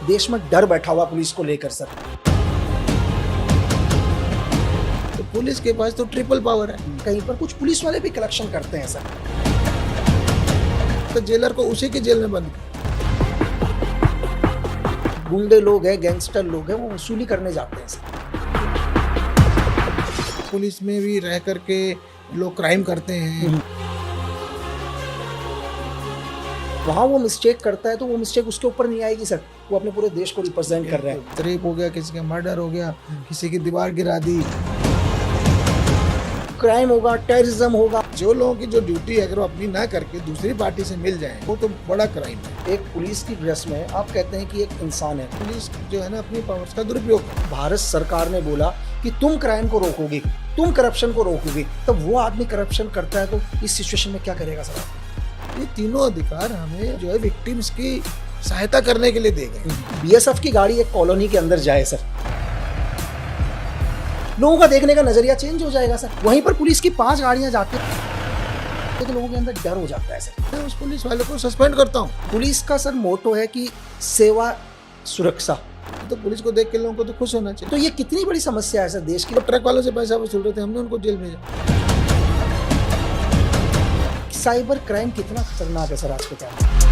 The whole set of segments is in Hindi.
देश में डर बैठा हुआ पुलिस को लेकर सर। तो पुलिस के पास तो ट्रिपल पावर है। कहीं पर कुछ पुलिस वाले भी कलेक्शन करते हैं सर। तो जेलर को उसी की जेल में बंद कर। गुंडे लोग हैं, गैंगस्टर लोग हैं, वो वसूली करने जाते हैं सर। पुलिस में भी रह करके लोग क्राइम करते हैं। वहाँ वो मिस्टेक करता है तो वो मिस्टेक उसके ऊपर नहीं आएगी सर। वो अपने पूरे देश को रिप्रेजेंट कर रहा है। रेप हो गया, किसी का मर्डर हो गया, किसी की दीवार गिरा दी, क्राइम होगा, टेररिज्म होगा। जो लोगों की जो ड्यूटी है अगर वो अपनी ना करके दूसरी पार्टी से मिल जाए वो तो बड़ा क्राइम है। एक पुलिस की ड्रेस में आप कहते हैं कि एक इंसान है। पुलिस जो है ना अपनी पावर्स का दुरुपयोग करती है। भारत सरकार ने बोला कि तुम क्राइम को रोकोगे, तुम करप्शन को रोकोगे, तब वो आदमी करप्शन करता है तो इस सिचुएशन में क्या करेगा सर? ये तीनों अधिकार हमें जो है विक्टिम्स की सहायता करने के लिए दे गए। बीएसएफ की गाड़ी एक कॉलोनी के अंदर जाए सर, लोगों का देखने का नजरिया चेंज हो जाएगा सर। वहीं पर पुलिस की 5 गाड़ियां जाती हैं तो लोगों के अंदर डर हो जाता है सर। मैं उस पुलिस वाले को सस्पेंड करता हूँ। पुलिस का सर मोटो है कि सेवा सुरक्षा। तो पुलिस को देख के लोगों को तो खुश होना चाहिए। तो ये कितनी बड़ी समस्या है सर देश की। तो ट्रक वालों से पैसा वसूल रहे थे, हमने उनको जेल भेजा। साइबर क्राइम कितना खतरनाक है सर आज के टाइम में।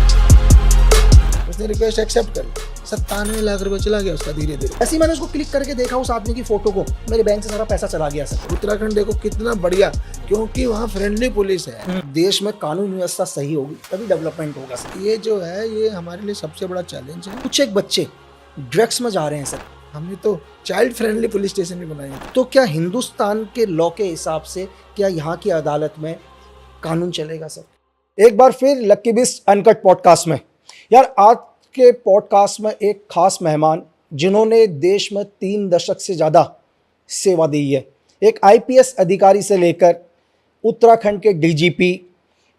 उसने रिक्वेस्ट एक्सेप्ट कर ली, 97 लाख रुपए चला गया उसका धीरे धीरे। ऐसे ही मैंने उसको क्लिक करके देखा उस आदमी की फोटो को, मेरे बैंक से सारा पैसा चला गया सर। उत्तराखंड देखो कितना बढ़िया, क्योंकि वहाँ फ्रेंडली पुलिस है। देश में कानून व्यवस्था सही होगी तभी डेवलपमेंट होगा सर। ये जो है ये हमारे लिए सबसे बड़ा चैलेंज है। कुछ एक बच्चे ड्रग्स में जा रहे हैं सर। हमने तो चाइल्ड फ्रेंडली पुलिस स्टेशन भी बनाए हैं। तो क्या हिंदुस्तान के लॉ के हिसाब से क्या यहाँ की अदालत में कानून चलेगा सर? एक बार फिर लक्की बिस्ट अनकट पॉडकास्ट में यार, आज के पॉडकास्ट में एक खास मेहमान जिन्होंने देश में 3 दशक से ज़्यादा सेवा दी है। एक आईपीएस अधिकारी से लेकर उत्तराखंड के डीजीपी,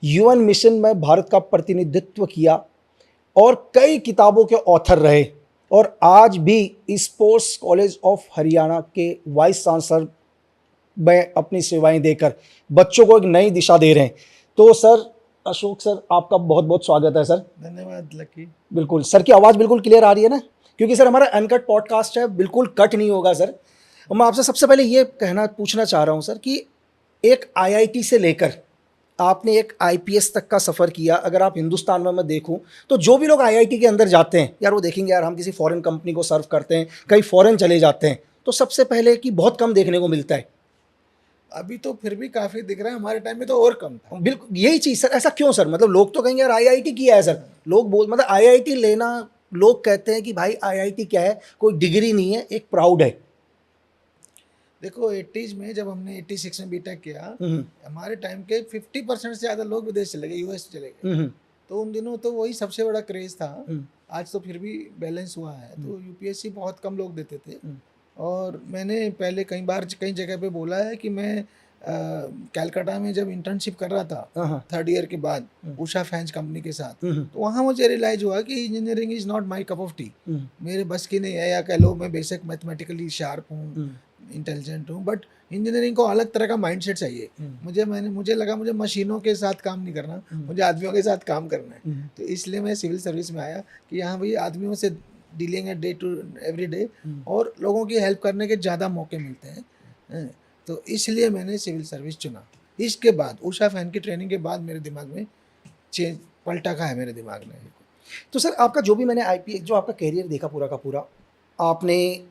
यूएन मिशन में भारत का प्रतिनिधित्व किया और कई किताबों के ऑथर रहे और आज भी स्पोर्ट्स कॉलेज ऑफ हरियाणा के वाइस चांसलर में अपनी सेवाएं देकर बच्चों को एक नई दिशा दे रहे हैं। तो सर अशोक सर, आपका बहुत बहुत स्वागत है सर। धन्यवाद लकी। बिल्कुल सर की आवाज़ बिल्कुल क्लियर आ रही है ना? क्योंकि सर हमारा अनकट पॉडकास्ट है, बिल्कुल कट नहीं होगा सर। और मैं आपसे सबसे पहले ये पूछना चाह रहा हूँ सर कि एक आईआईटी से लेकर आपने एक आईपीएस तक का सफ़र किया। अगर आप हिंदुस्तान में मैं देखूं तो जो भी लोग आईआईटी के अंदर जाते हैं यार, वो देखेंगे यार हम किसी फॉरेन कंपनी को सर्व करते हैं, कई फॉरेन चले जाते हैं, तो सबसे पहले कि बहुत कम देखने को मिलता है। अभी तो फिर भी काफी दिख रहा है, हमारे टाइम में तो और कम था। बिल्कुल यही चीज़ सर। ऐसा क्यों सर? मतलब लोग तो कहेंगे यार आईआईटी किया है सर, लोग बोल मतलब आईआईटी लेना, लोग कहते हैं कि भाई आईआईटी क्या है, कोई डिग्री नहीं है, एक प्राउड है। देखो 80s में जब हमने 86 में बीटेक किया, हमारे टाइम के 50% से ज़्यादा लोग विदेश चले गए, यूएस चले गए। तो उन दिनों तो वही सबसे बड़ा क्रेज था। आज तो फिर भी बैलेंस हुआ है। तो यूपीएससी बहुत कम लोग देते थे। और मैंने पहले कई जगह पे बोला है कि मैं कलकत्ता में जब इंटर्नशिप कर रहा था 3rd ईयर के बाद उषा फैंस कंपनी के साथ, तो वहाँ मुझे रियलाइज हुआ कि engineering is not my cup of T. मेरे बस की नहीं है, या कह लो मैं बेसिक मैथमेटिकली शार्प हूँ, इंटेलिजेंट हूँ, बट इंजीनियरिंग को अलग तरह का माइंडसेट चाहिए। मुझे लगा मुझे मशीनों के साथ काम नहीं करना, मुझे आदमियों के साथ काम करना है। तो इसलिए मैं सिविल सर्विस में आया कि यहाँ भाई आदमियों से डीलिंग है डे टू एवरी डे, और लोगों की हेल्प करने के ज़्यादा मौके मिलते हैं। तो इसलिए मैंने सिविल सर्विस चुना। इसके बाद उषा फैन की ट्रेनिंग के बाद मेरे दिमाग में चेंज पलटा खा है मेरे दिमाग में। तो सर आपका जो भी मैंने आईपीएस जो आपका कैरियर देखा पूरा का पूरा, आपने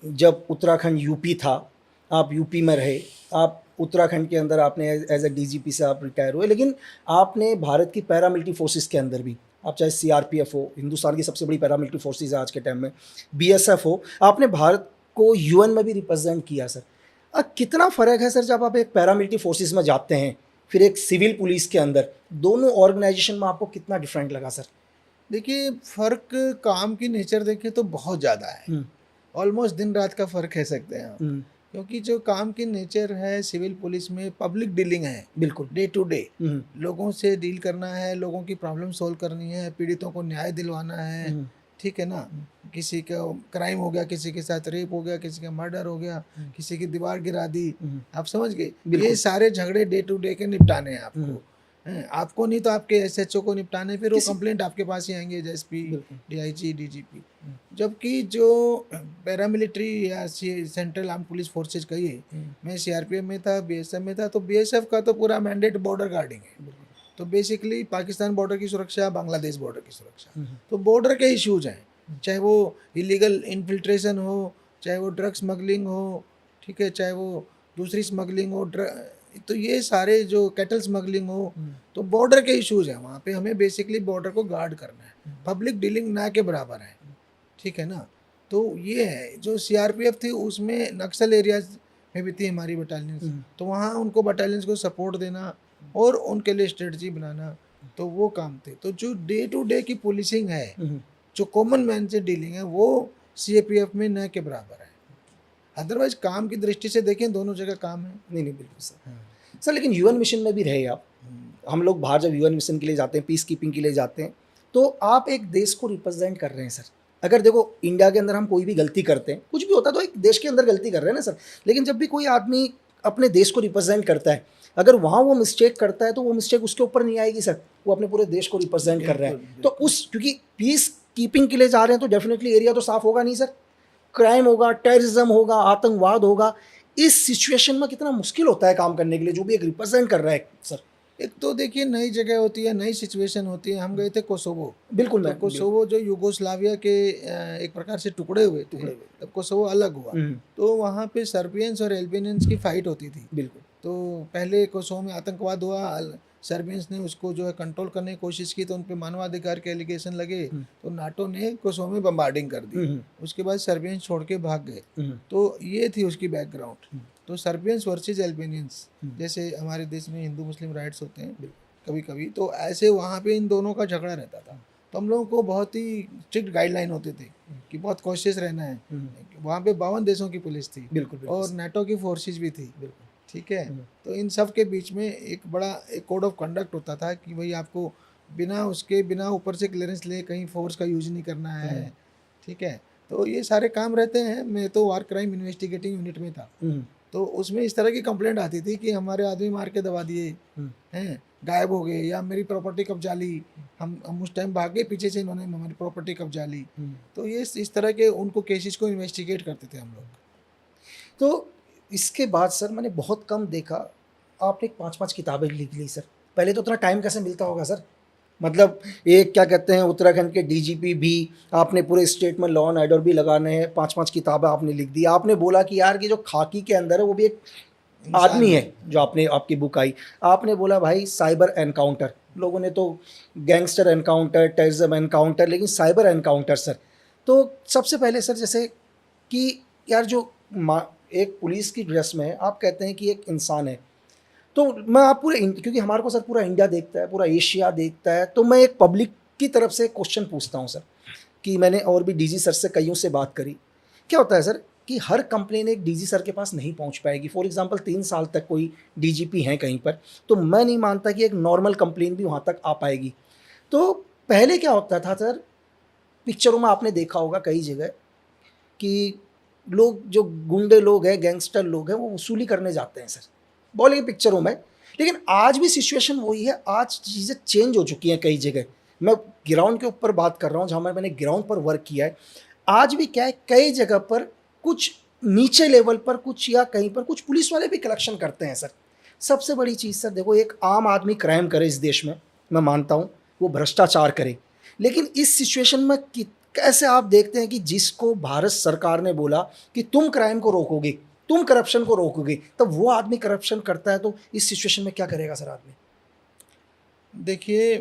जब उत्तराखंड यूपी था, आप यूपी में रहे, आप उत्तराखंड के अंदर आपने एज ए डीजीपी से आप रिटायर हुए, लेकिन आपने भारत की पैरामिलिट्री फोर्सेस के अंदर भी, आप चाहे सीआरपीएफ हो, हिंदुस्तान की सबसे बड़ी पैरामिलिट्री फोर्सेस है आज के टाइम में, बीएसएफ हो, आपने भारत को यूएन में भी रिप्रेजेंट किया सर। कितना फ़र्क है सर जब आप एक पैरामिलिट्री फोर्सेस में जाते हैं फिर एक सिविल पुलिस के अंदर, दोनों ऑर्गेनाइजेशन में आपको कितना डिफरेंट लगा सर? देखिए फ़र्क काम की नेचर देखें तो बहुत ज़्यादा है। ऑलमोस्ट दिन रात का फ़र्क कह सकते हैं आप। क्योंकि जो काम की नेचर है सिविल पुलिस में पब्लिक डीलिंग है, बिल्कुल डे टू डे लोगों से डील करना है, लोगों की प्रॉब्लम सॉल्व करनी है, पीड़ितों को न्याय दिलवाना है। ठीक है ना? किसी का क्राइम हो गया, किसी के साथ रेप हो गया, किसी का मर्डर हो गया, किसी की दीवार गिरा दी, आप समझ गए, ये सारे झगड़े डे टू डे के निपटाने हैं आपको। हैं, आपको नहीं तो आपके एसएचओ को निपटाने, फिर वो किसी- कंप्लेंट आपके पास ही आएंगे, एसपी, बिल्कुल। DIG, DGP. जबकि जो पैरामिलिट्री या सेंट्रल आर्म पुलिस फोर्सेज कहिए, मैं सीआरपीएफ में था, बीएसएफ में था, तो बीएसएफ का तो पूरा मैंडेट बॉर्डर गार्डिंग है। तो बेसिकली पाकिस्तान बॉर्डर की सुरक्षा, बांग्लादेश बॉर्डर की सुरक्षा, तो बॉर्डर के इश्यूज हैं, चाहे वो इलीगल इन्फिल्ट्रेशन हो, चाहे वो ड्रग स्मगलिंग हो, ठीक है, चाहे वो दूसरी स्मगलिंग हो, तो ये सारे जो कैटल स्मगलिंग हो, तो बॉर्डर के इश्यूज हैं वहाँ पे। हमें बेसिकली बॉर्डर को गार्ड करना है, पब्लिक डीलिंग ना के बराबर है, ठीक है ना। तो ये है, जो सीआरपीएफ थी उसमें नक्सल एरियाज में भी थी हमारी बटालियंस, तो वहाँ उनको बटालियंस को सपोर्ट देना और उनके लिए स्ट्रेटजी बनाना, तो वो काम थे। तो जो डे टू डे की पुलिसिंग है, जो कॉमन मैन से डीलिंग है, वो सीएपीएफ में न के बराबर है। अदरवाइज काम की दृष्टि से देखें, दोनों जगह काम है। नहीं नहीं, बिल्कुल सर। सर लेकिन यूएन मिशन में भी रहे आप, हम लोग बाहर जब यूएन मिशन के लिए जाते हैं, पीस कीपिंग के लिए जाते हैं, तो आप एक देश को रिप्रेजेंट कर रहे हैं सर। अगर देखो इंडिया के अंदर हम कोई भी गलती करते हैं, कुछ भी होता है तो एक देश के अंदर गलती कर रहे हैं ना सर, लेकिन जब भी कोई आदमी अपने देश को रिप्रेजेंट करता है, अगर वहाँ वो मिस्टेक करता है तो वो मिस्टेक उसके ऊपर नहीं आएगी सर, वो अपने पूरे देश को रिप्रेजेंट कर रहा है। तो उस, क्योंकि पीस कीपिंग के लिए जा रहे हैं तो डेफिनेटली एरिया तो साफ होगा नहीं सर, क्राइम होगा, टेररिज्म होगा, आतंकवाद होगा। इस सिचुएशन में कितना मुश्किल होता है काम करने के लिए जो भी एक रिप्रेजेंट कर रहा है सर। एक तो देखिए, नई जगह होती है, नई सिचुएशन होती है। हम गए थे कोसोवो, बिल्कुल तो मैं कोसोवो जो युगोस्लाविया के एक प्रकार से टुकड़े हुए थे, तब कोसोवो अलग हुआ, तो वहाँ पे सर्बियंस और एल्बेनियंस की फाइट होती थी। बिल्कुल। तो पहले कोसोवो में आतंकवाद हुआ, सर्बियंस ने उसको जो है कंट्रोल करने की कोशिश की, तो उन पे मानवाधिकार के एलिगेशन लगे, तो नाटो ने कोसोवो में बम्बार्डिंग कर दी। उसके बाद सर्बियंस छोड़ के भाग गए। तो ये थी उसकी बैकग्राउंड। तो सर्बियंस वर्सेस एल्बेनियंस, जैसे हमारे देश में हिंदू मुस्लिम राइट्स होते हैं कभी कभी, तो ऐसे वहाँ पे इन दोनों का झगड़ा रहता था। तो हम लोगों को बहुत ही स्ट्रिक्ट गाइडलाइन होते थे कि बहुत कॉशियस रहना है। वहाँ पे 52 देशों की पुलिस थी, बिल्कुल और नाटो की फोर्सेस भी थी, ठीक है। तो इन सब के बीच में एक बड़ा एक कोड ऑफ कंडक्ट होता था कि भाई आपको बिना ऊपर से क्लियरेंस ले कहीं फोर्स का यूज नहीं करना है, ठीक है। तो ये सारे काम रहते हैं। मैं तो वार क्राइम इन्वेस्टिगेटिंग यूनिट में था, तो उसमें इस तरह की कंप्लेंट आती थी कि हमारे आदमी मार के दबा दिए हैं, गायब हो गए, या मेरी प्रॉपर्टी कब्जा ली, हम उस टाइम भागे, पीछे से इन्होंने हमारी प्रॉपर्टी कब्जा ली। तो ये इस तरह के उनको केसेस को इन्वेस्टिगेट करते थे हम लोग। तो इसके बाद सर मैंने बहुत कम देखा, आपने 5-5 किताबें लिख ली सर। पहले तो उतना टाइम कैसे मिलता होगा सर, मतलब एक क्या कहते हैं उत्तराखंड के डीजीपी भी, आपने पूरे स्टेट में लॉ एंड ऑर्डर भी लगाने हैं, 5-5 किताबें आपने लिख दी। आपने बोला कि यार कि जो खाकी के अंदर है वो भी एक आदमी है, जो आपने आपकी बुक आई, आपने बोला भाई साइबर एनकाउंटर, लोगों ने तो गैंगस्टर एनकाउंटर, टेररिज्म एनकाउंटर, लेकिन साइबर एनकाउंटर सर। तो सबसे पहले सर, जैसे कि यार जो एक पुलिस की ड्रेस में आप कहते हैं कि एक इंसान है, तो मैं आप पूरे क्योंकि हमारे को सर पूरा इंडिया देखता है, पूरा एशिया देखता है, तो मैं एक पब्लिक की तरफ से क्वेश्चन पूछता हूँ सर, कि मैंने और भी डीजी सर से कईयों से बात करी। क्या होता है सर कि हर कंप्लेन एक डीजी सर के पास नहीं पहुंच पाएगी। फॉर एग्जांपल 3 साल तक कोई डीजीपी हैं कहीं पर, तो मैं नहीं मानता कि एक नॉर्मल कंप्लेन भी वहाँ तक आ पाएगी। तो पहले क्या होता था सर, पिक्चरों में आपने देखा होगा कई जगह कि लोग, जो गुंडे लोग हैं, गैंगस्टर लोग हैं, वो वसूली करने जाते हैं सर, बॉलीवुड पिक्चरों में। लेकिन आज भी सिचुएशन वही है, आज चीज़ें चेंज हो चुकी हैं कई जगह। मैं ग्राउंड के ऊपर बात कर रहा हूँ, जहाँ मैंने ग्राउंड पर वर्क किया है। आज भी क्या है, कई जगह पर कुछ नीचे लेवल पर कुछ, या कहीं पर कुछ पुलिस वाले भी कलेक्शन करते हैं सर। सबसे बड़ी चीज़ सर देखो, एक आम आदमी क्राइम करे इस देश में, मैं मानता हूँ वो भ्रष्टाचार करे, लेकिन इस सिचुएशन में कैसे आप देखते हैं कि जिसको भारत सरकार ने बोला कि तुम क्राइम को रोकोगे, तुम करप्शन को रोकोगे, तब वो आदमी करप्शन करता है, तो इस सिचुएशन में क्या करेगा सर आदमी? देखिए,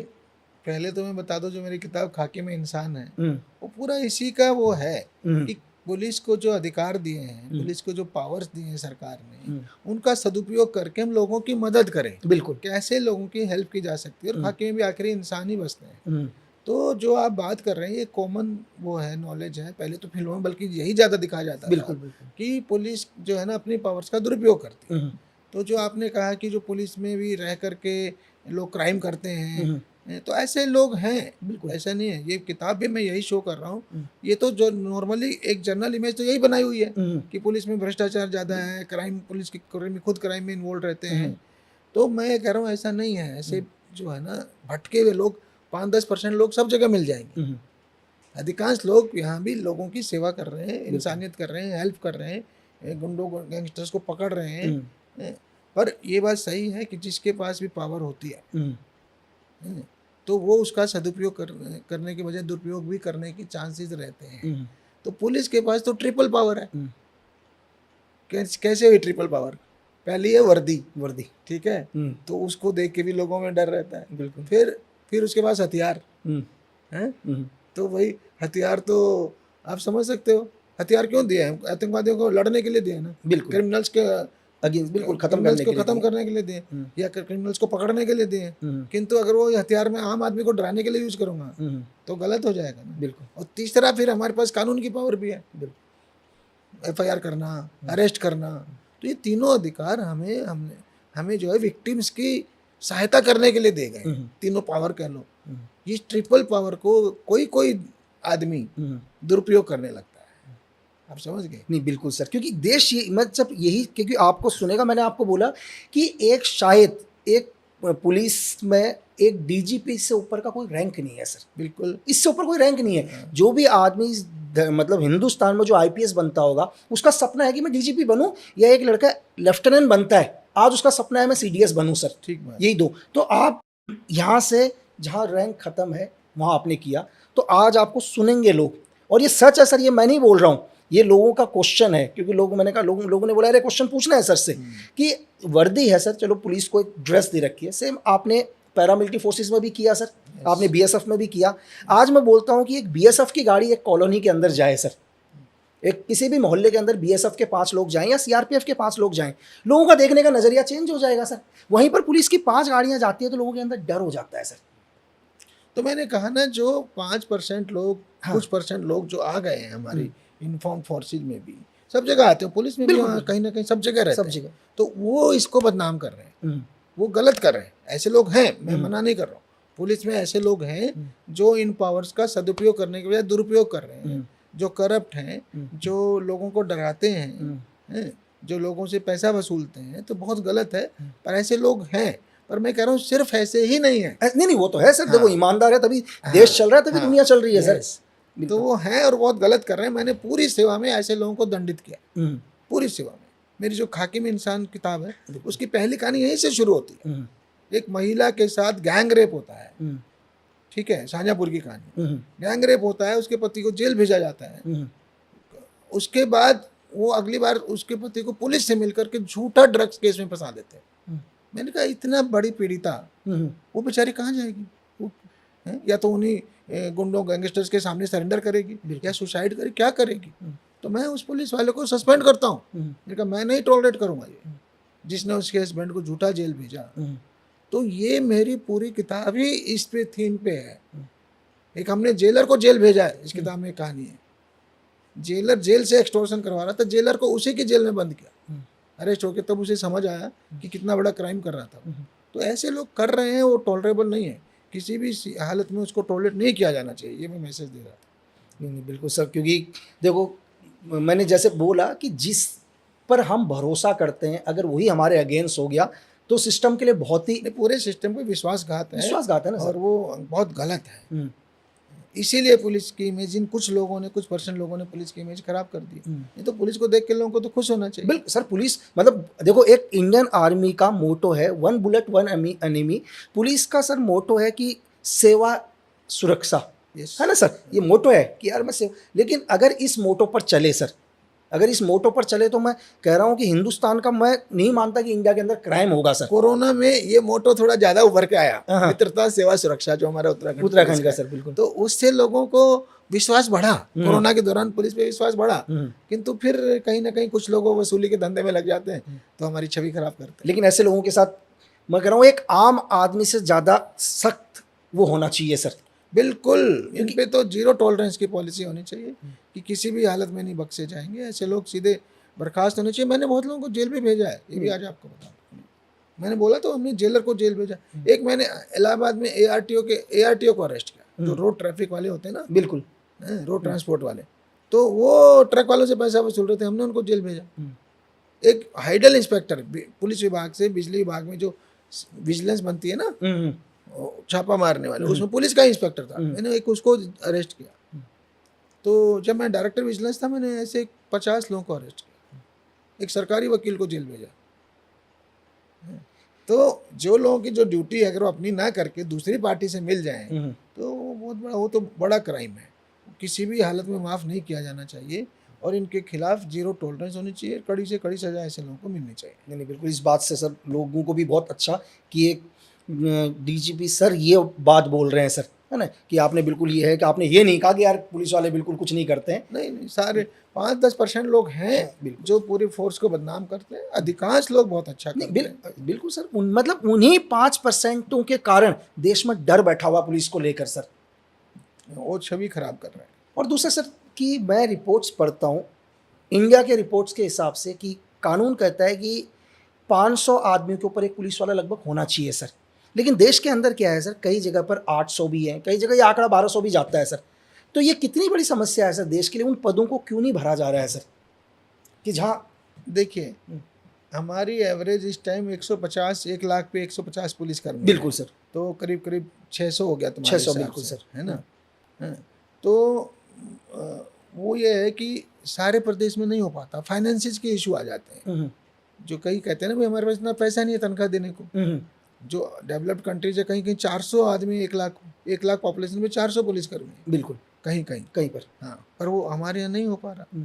पहले तो मैं बता दूं, जो मेरी किताब खाकी में इंसान है, वो पूरा इसी का वो है कि पुलिस को जो अधिकार दिए हैं, पुलिस को जो पावर्स दिए हैं सरकार ने, उनका सदुपयोग करके हम लोगों की मदद करें। बिल्कुल, कैसे लोगों की हेल्प की जा सकती है, और खाकी में भी आखिरी इंसान ही बसते हैं। तो जो आप बात कर रहे हैं, ये कॉमन वो है, नॉलेज है। पहले तो फिल्मों में बल्कि यही ज़्यादा दिखाया जाता था कि पुलिस जो है ना अपनी पावर्स का दुरुपयोग करती है। तो जो आपने कहा कि जो पुलिस में भी रह करके लोग क्राइम करते हैं, तो ऐसे लोग हैं, बिल्कुल ऐसा नहीं है। ये किताब भी मैं यही शो कर रहा हूँ। ये तो जो नॉर्मली एक जनरल इमेज तो यही बनाई हुई है कि पुलिस में भ्रष्टाचार ज़्यादा है, क्राइम, पुलिस की खुद क्राइम में इन्वॉल्व रहते हैं। तो मैं कह रहा हूँ ऐसा नहीं है। ऐसे जो है ना भटके हुए लोग 5-10% लोग सब जगह मिल जाएंगे। अधिकांश लोग यहाँ भी लोगों की सेवा कर रहे हैं, इंसानियत कर रहे हैं, हेल्प कर रहे हैं, गुंडों को गैंगस्टर्स को पकड़ रहे हैं। पर ये बात सही है कि जिसके पास भी पावर होती है तो वो उसका सदुपयोग करने के बजाय दुरुपयोग भी करने की चांसेस रहते हैं। तो पुलिस के पास तो ट्रिपल पावर है। कैसे हुई ट्रिपल पावर? पहली है वर्दी, ठीक है, तो उसको देख के भी लोगों में डर रहता है। बिल्कुल। फिर उसके पास हथियार हैं, तो वही हथियार तो आप समझ सकते हो, हथियार क्यों दिए हैं? आतंकवादियों को लड़ने के लिए दिए ना, बिल्कुल, क्रिमिनल्स के अगेंस्ट, बिल्कुल खत्म करने के लिए दिए या क्रिमिनल्स को पकड़ने के लिए दिए। किंतु अगर वो हथियार मैं आम आदमी को डराने के लिए यूज करूंगा तो गलत हो जाएगा ना। बिल्कुल। और तीसरा फिर हमारे पास कानून की पावर भी है, FIR करना, अरेस्ट करना। तो ये तीनों अधिकार हमें जो है विक्टिम्स की सहायता करने के लिए दे गए, तीनों पावर कह लो। इस ट्रिपल पावर को कोई आदमी दुरुपयोग करने लगता है। आप समझ गए? नहीं, बिल्कुल सर, क्योंकि देश ये मतलब यही, क्योंकि आपको सुनेगा, मैंने आपको बोला कि शायद एक पुलिस में एक DGP से ऊपर का कोई रैंक नहीं है सर। बिल्कुल, इससे ऊपर कोई रैंक नहीं है। जो भी आदमी मतलब हिंदुस्तान में जो IPS बनता होगा, उसका सपना है कि मैं DGP बनूं, या एक लड़का लेफ्टिनेंट बनता है, आज उसका सपना है मैं CDS बनूं सर। ठीक बात। यही दो। तो आप यहाँ से जहाँ रैंक खत्म है वहाँ आपने किया, तो आज आपको सुनेंगे लोग, और ये सच है सर, ये मैं नहीं बोल रहा हूँ, ये लोगों का क्वेश्चन है। क्योंकि मैंने कहा लोगों ने बोला अरे क्वेश्चन पूछना है सर से कि वर्दी है सर, चलो पुलिस को एक ड्रेस दे रखी है, सेम आपने पैरामिलिट्री फोर्सेस में भी किया सर, आपने BSF में भी किया। आज मैं बोलता हूँ कि एक BSF की गाड़ी एक कॉलोनी के अंदर जाए सर, एक किसी भी मोहल्ले के अंदर BSF के 5 लोग जाएं या CRPF के 5 लोग जाएं, लोगों का देखने का नजरिया चेंज हो जाएगा सर। वहीं पर पुलिस की 5 गाड़ियां जाती है तो लोगों के अंदर डर हो जाता है सर। तो मैंने कहा ना, जो 5% लोग, कुछ परसेंट लोग जो आ गए हैं हमारी यूनिफॉर्म फोर्सेज में भी, सब जगह आते हैं, पुलिस में भी कहीं ना कहीं सब जगह रहते हैं, तो वो इसको बदनाम कर रहे हैं, वो गलत कर रहे हैं। ऐसे लोग हैं, मैं मना नहीं कर रहा हूँ, पुलिस में ऐसे लोग हैं जो इन पावर्स का सदुपयोग करने के बजाय दुरुपयोग कर रहे हैं, जो करप्ट हैं, जो लोगों को डराते हैं, जो लोगों से पैसा वसूलते हैं, तो बहुत गलत है। पर ऐसे लोग हैं, पर मैं कह रहा हूँ सिर्फ ऐसे ही नहीं है। नहीं, वो तो है सर, देखो ईमानदार है तभी देश चल रहा है, तभी दुनिया चल रही है सर। तो वो हैं और बहुत गलत कर रहे हैं। मैंने पूरी सेवा में ऐसे लोगों को दंडित किया, पूरी सेवा में। मेरी जो खाकी में इंसान किताब है, उसकी पहली कहानी यहीं से शुरू होती है। एक महिला के साथ गैंग रेप होता है, ठीक है, शाहजहाँपुर की कहानी। गैंग रेप होता है, उसके पति को जेल भेजा जाता है। उसके बाद वो अगली बार उसके पति को पुलिस से मिलकर के झूठा ड्रग्स केस में फंसा देते हैं। मैंने कहा इतना बड़ी पीड़िता, वो बेचारी कहाँ जाएगी? या तो उन्हीं गुंडों गैंगस्टर्स के सामने सरेंडर करेगी या सुसाइड करेगी, क्या करेगी? तो मैं उस पुलिस वाले को सस्पेंड करता हूँ। मैंने कहा मैं नहीं टॉलरेट करूँगा ये, जिसने उसके हस्बैंड को झूठा जेल भेजा। तो ये मेरी पूरी किताब ही इस पे थीम पे है। एक हमने जेलर को जेल भेजा है, इस किताब में कहानी है। जेलर जेल से एक्सटॉर्शन करवा रहा था, जेलर को उसी की जेल में बंद किया, अरेस्ट होके, तब उसे समझ आया कि कितना बड़ा क्राइम कर रहा था। तो ऐसे लोग कर रहे हैं, वो टॉलरेबल नहीं है, किसी भी हालत में उसको टॉलरेट नहीं किया जाना चाहिए। ये मैं मैसेज दे रहा था। नहीं, बिल्कुल सर, क्योंकि देखो मैंने जैसे बोला कि जिस पर हम भरोसा करते हैं, अगर वही हमारे अगेंस्ट हो गया तो सिस्टम के लिए बहुत ही, पूरे सिस्टम पे विश्वासघात है ना और वो बहुत गलत है। इसीलिए पुलिस की इमेज, इन कुछ लोगों ने, कुछ परसेंट लोगों ने पुलिस की इमेज खराब कर दी। नहीं तो पुलिस को देख के लोगों को तो खुश होना चाहिए। बिल्कुल सर, पुलिस मतलब देखो, एक इंडियन आर्मी का मोटो है 1 बुलेट 1 एनिमी। पुलिस का सर मोटो है कि सेवा सुरक्षा, है ना सर, ये मोटो है कि यार मैं सेवा। लेकिन अगर इस मोटो पर चले सर, अगर इस मोटो पर चले तो मैं कह रहा हूँ कि हिंदुस्तान का, मैं नहीं मानता कि इंडिया के अंदर क्राइम होगा सर। कोरोना में ये मोटो थोड़ा ज्यादा उभर के आया, मित्रता सेवा सुरक्षा, जो हमारा उत्तराखंड का सर, बिल्कुल। तो उससे लोगों को विश्वास बढ़ा, कोरोना के दौरान पुलिस पे विश्वास बढ़ा। किंतु फिर कहीं ना कहीं कुछ लोग वसूली के धंधे में लग जाते हैं, तो हमारी छवि खराब करते हैं। लेकिन ऐसे लोगों के साथ मैं कह रहा हूँ एक आम आदमी से ज्यादा सख्त वो होना चाहिए सर। बिल्कुल, इन पे तो 0 टॉलरेंस की पॉलिसी होनी चाहिए कि किसी भी हालत में नहीं बख्शे जाएंगे। ऐसे लोग सीधे बर्खास्त होने चाहिए। मैंने बहुत लोगों को जेल भी भेजा है, ये भी आज आपको बता दूं। मैंने बोला तो हमने जेलर को जेल भेजा। एक मैंने इलाहाबाद में ARTO को अरेस्ट किया, जो रोड ट्रैफिक वाले होते हैं ना, बिल्कुल, रोड ट्रांसपोर्ट वाले, तो वो ट्रक वालों से पैसा वसूल रहे थे, हमने उनको जेल भेजा। एक हाइडल इंस्पेक्टर पुलिस विभाग से बिजली विभाग में जो विजिलेंस बनती है ना, छापा मारने वाले, उसमें पुलिस का इंस्पेक्टर था, मैंने एक उसको अरेस्ट किया। तो जब मैं डायरेक्टर विजिलेंस था, मैंने ऐसे 50 लोगों को अरेस्ट किया, एक सरकारी वकील को जेल भेजा। तो जो लोगों की जो ड्यूटी है अगर वो अपनी ना करके दूसरी पार्टी से मिल जाएं तो वो बहुत बड़ा, वो तो बड़ा क्राइम है, किसी भी हालत में माफ़ नहीं किया जाना चाहिए और इनके खिलाफ जीरो टॉलरेंस होनी चाहिए, कड़ी से कड़ी सजा ऐसे लोगों को मिलनी चाहिए। नहीं नहीं, बिल्कुल इस बात से सर लोगों को भी बहुत अच्छा कि एक डीजीपी सर ये बात बोल रहे हैं सर, है ना, कि आपने बिल्कुल ये है कि आपने ये नहीं कहा कि यार पुलिस वाले बिल्कुल कुछ नहीं करते हैं। नहीं नहीं, सारे 5-10% लोग हैं जो पूरी फोर्स को बदनाम करते हैं, अधिकांश लोग बहुत अच्छा करते हैं। बिल्कुल सर, मतलब उन्हीं 5% के कारण देश में डर बैठा हुआ पुलिस को लेकर सर, वो छवि खराब कर रहे हैं। और दूसरा सर कि मैं रिपोर्ट्स पढ़ता हूँ इंडिया के रिपोर्ट्स के हिसाब से कि कानून कहता है कि 500 आदमियों के ऊपर एक पुलिस वाला लगभग होना चाहिए सर, लेकिन देश के अंदर क्या है सर, कई जगह पर 800 भी है, कई जगह ये आंकड़ा 1200 भी जाता है सर। तो ये कितनी बड़ी समस्या है सर देश के लिए, उन पदों को क्यों नहीं भरा जा रहा है सर, कि जहाँ देखिए हमारी एवरेज इस टाइम 150, 1 लाख पे 150 पुलिस कर्मी। बिल्कुल सर, तो करीब करीब 600 हो गया तुम्हारे 600 हिसाब बिल्कुल से, सर, है ना। हाँ, तो वो ये है कि सारे प्रदेश में नहीं हो पाता, फाइनेंसिस के इशू आ जाते हैं। जो कई कहते हैं ना भाई हमारे पास इतना पैसा नहीं है तनख्वाह देने को। जो डेवलप्ड कंट्रीज है कहीं कहीं 400 आदमी 1 लाख पॉपुलेशन में 400 पुलिस कर्मी है, बिल्कुल कहीं कहीं पर। हाँ, पर वो हमारे यहाँ नहीं हो पा रहा।